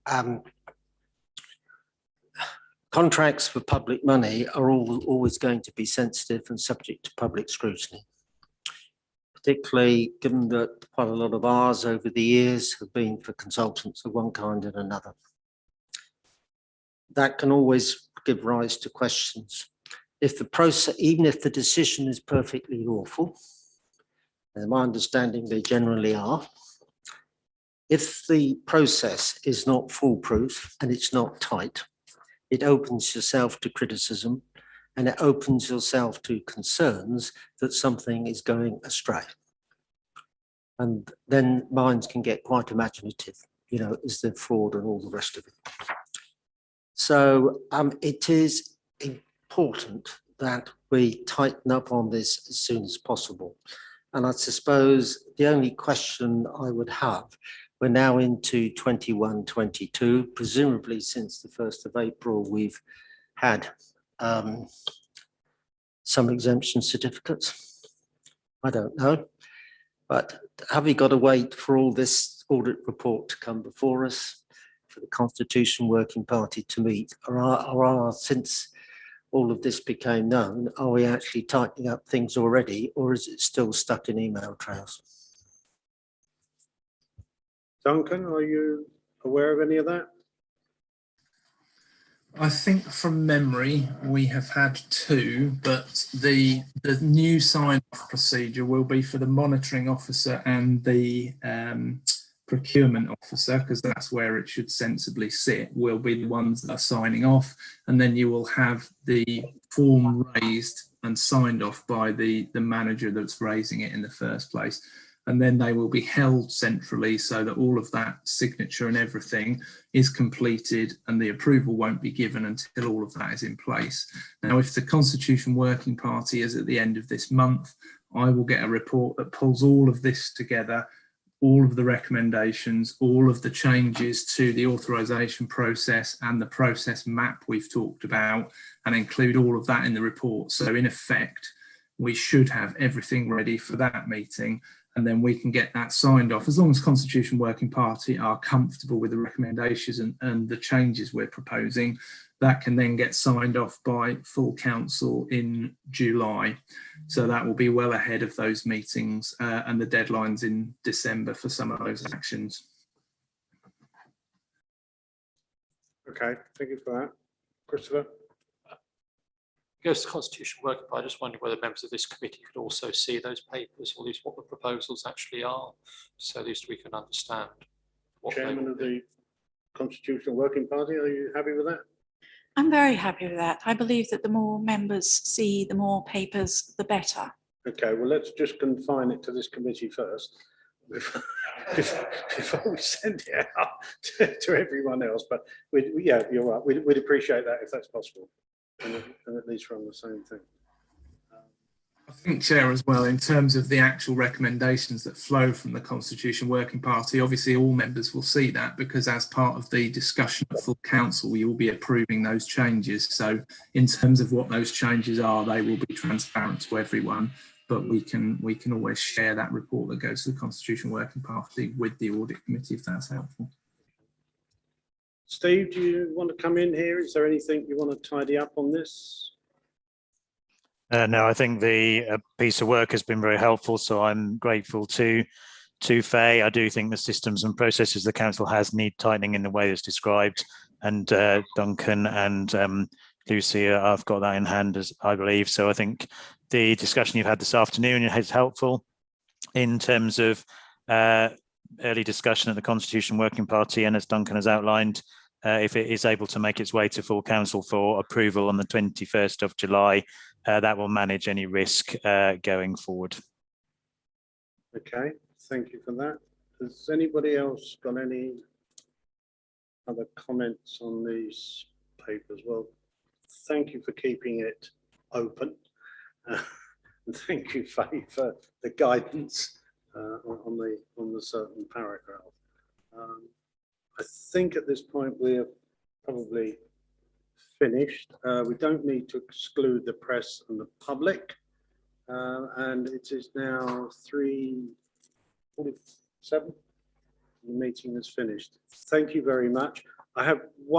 Contracts for public money are always going to be sensitive and subject to public scrutiny, particularly given that quite a lot of ours over the years have been for consultants of one kind and another. That can always give rise to questions. If the process, even if the decision is perfectly lawful, and my understanding they generally are, if the process is not foolproof and it's not tight, it opens yourself to criticism and it opens yourself to concerns that something is going astray. And then minds can get quite imaginative, you know, is there fraud and all the rest of it. So it is important that we tighten up on this as soon as possible. And I suppose the only question I would have, we're now into 21-22, presumably since the 1st of April, we've had some exemption certificates. I don't know, but have we got to wait for all this audit report to come before us, for the Constitution Working Party to meet, or since all of this became known, are we actually tightening up things already, or is it still stuck in email trails? Duncan, are you aware of any of that? I think from memory we have had 2, but the new sign-off procedure will be for the monitoring officer and the procurement officer, because that's where it should sensibly sit, will be the ones that are signing off, and then you will have the form raised and signed off by the manager that's raising it in the first place. And then they will be held centrally so that all of that signature and everything is completed and the approval won't be given until all of that is in place. Now, if the Constitution Working Party is at the end of this month, I will get a report that pulls all of this together, all of the recommendations, all of the changes to the authorisation process and the process map we've talked about, and include all of that in the report. So in effect, we should have everything ready for that meeting, and then we can get that signed off. As long as Constitution Working Party are comfortable with the recommendations and the changes we're proposing, that can then get signed off by full council in July. So that will be well ahead of those meetings and the deadlines in December for some of those actions. Okay, thank you for that. Christopher? Goes to Constitution Working Party. I just wonder whether members of this committee could also see those papers, or at least what the proposals actually are, so at least we can understand what Chairman of the Constitutional Working Party, are you happy with that? I'm very happy with that. I believe that the more members see, the more papers, the better. Okay, well, let's just confine it to this committee first before we send it out to everyone else. But yeah, you're right. We'd appreciate that if that's possible. And at least we're on the same thing. I think, Chair, as well, in terms of the actual recommendations that flow from the Constitution Working Party, obviously all members will see that, because as part of the discussion at full council, we will be approving those changes. So in terms of what those changes are, they will be transparent to everyone, but we can always share that report that goes to the Constitution Working Party with the Audit Committee, if that's helpful. Steve, do you want to come in here? Is there anything you want to tidy up on this? No, I think the piece of work has been very helpful, so I'm grateful to Faye. I do think the systems and processes the council has need tightening in the way that's described, and Duncan and Lucy, I've got that in hand, as I believe. So I think the discussion you've had this afternoon is helpful in terms of early discussion at the Constitution Working Party, and as Duncan has outlined, if it is able to make its way to full council for approval on the 21st of July, that will manage any risk going forward. Okay, thank you for that. Has anybody else got any other comments on these papers? Well, thank you for keeping it open. And thank you, Faye, for the guidance on the certain paragraph. I think at this point we're probably finished. We don't need to exclude the press and the public. And it is now 3:47. The meeting is finished. Thank you very much. I have one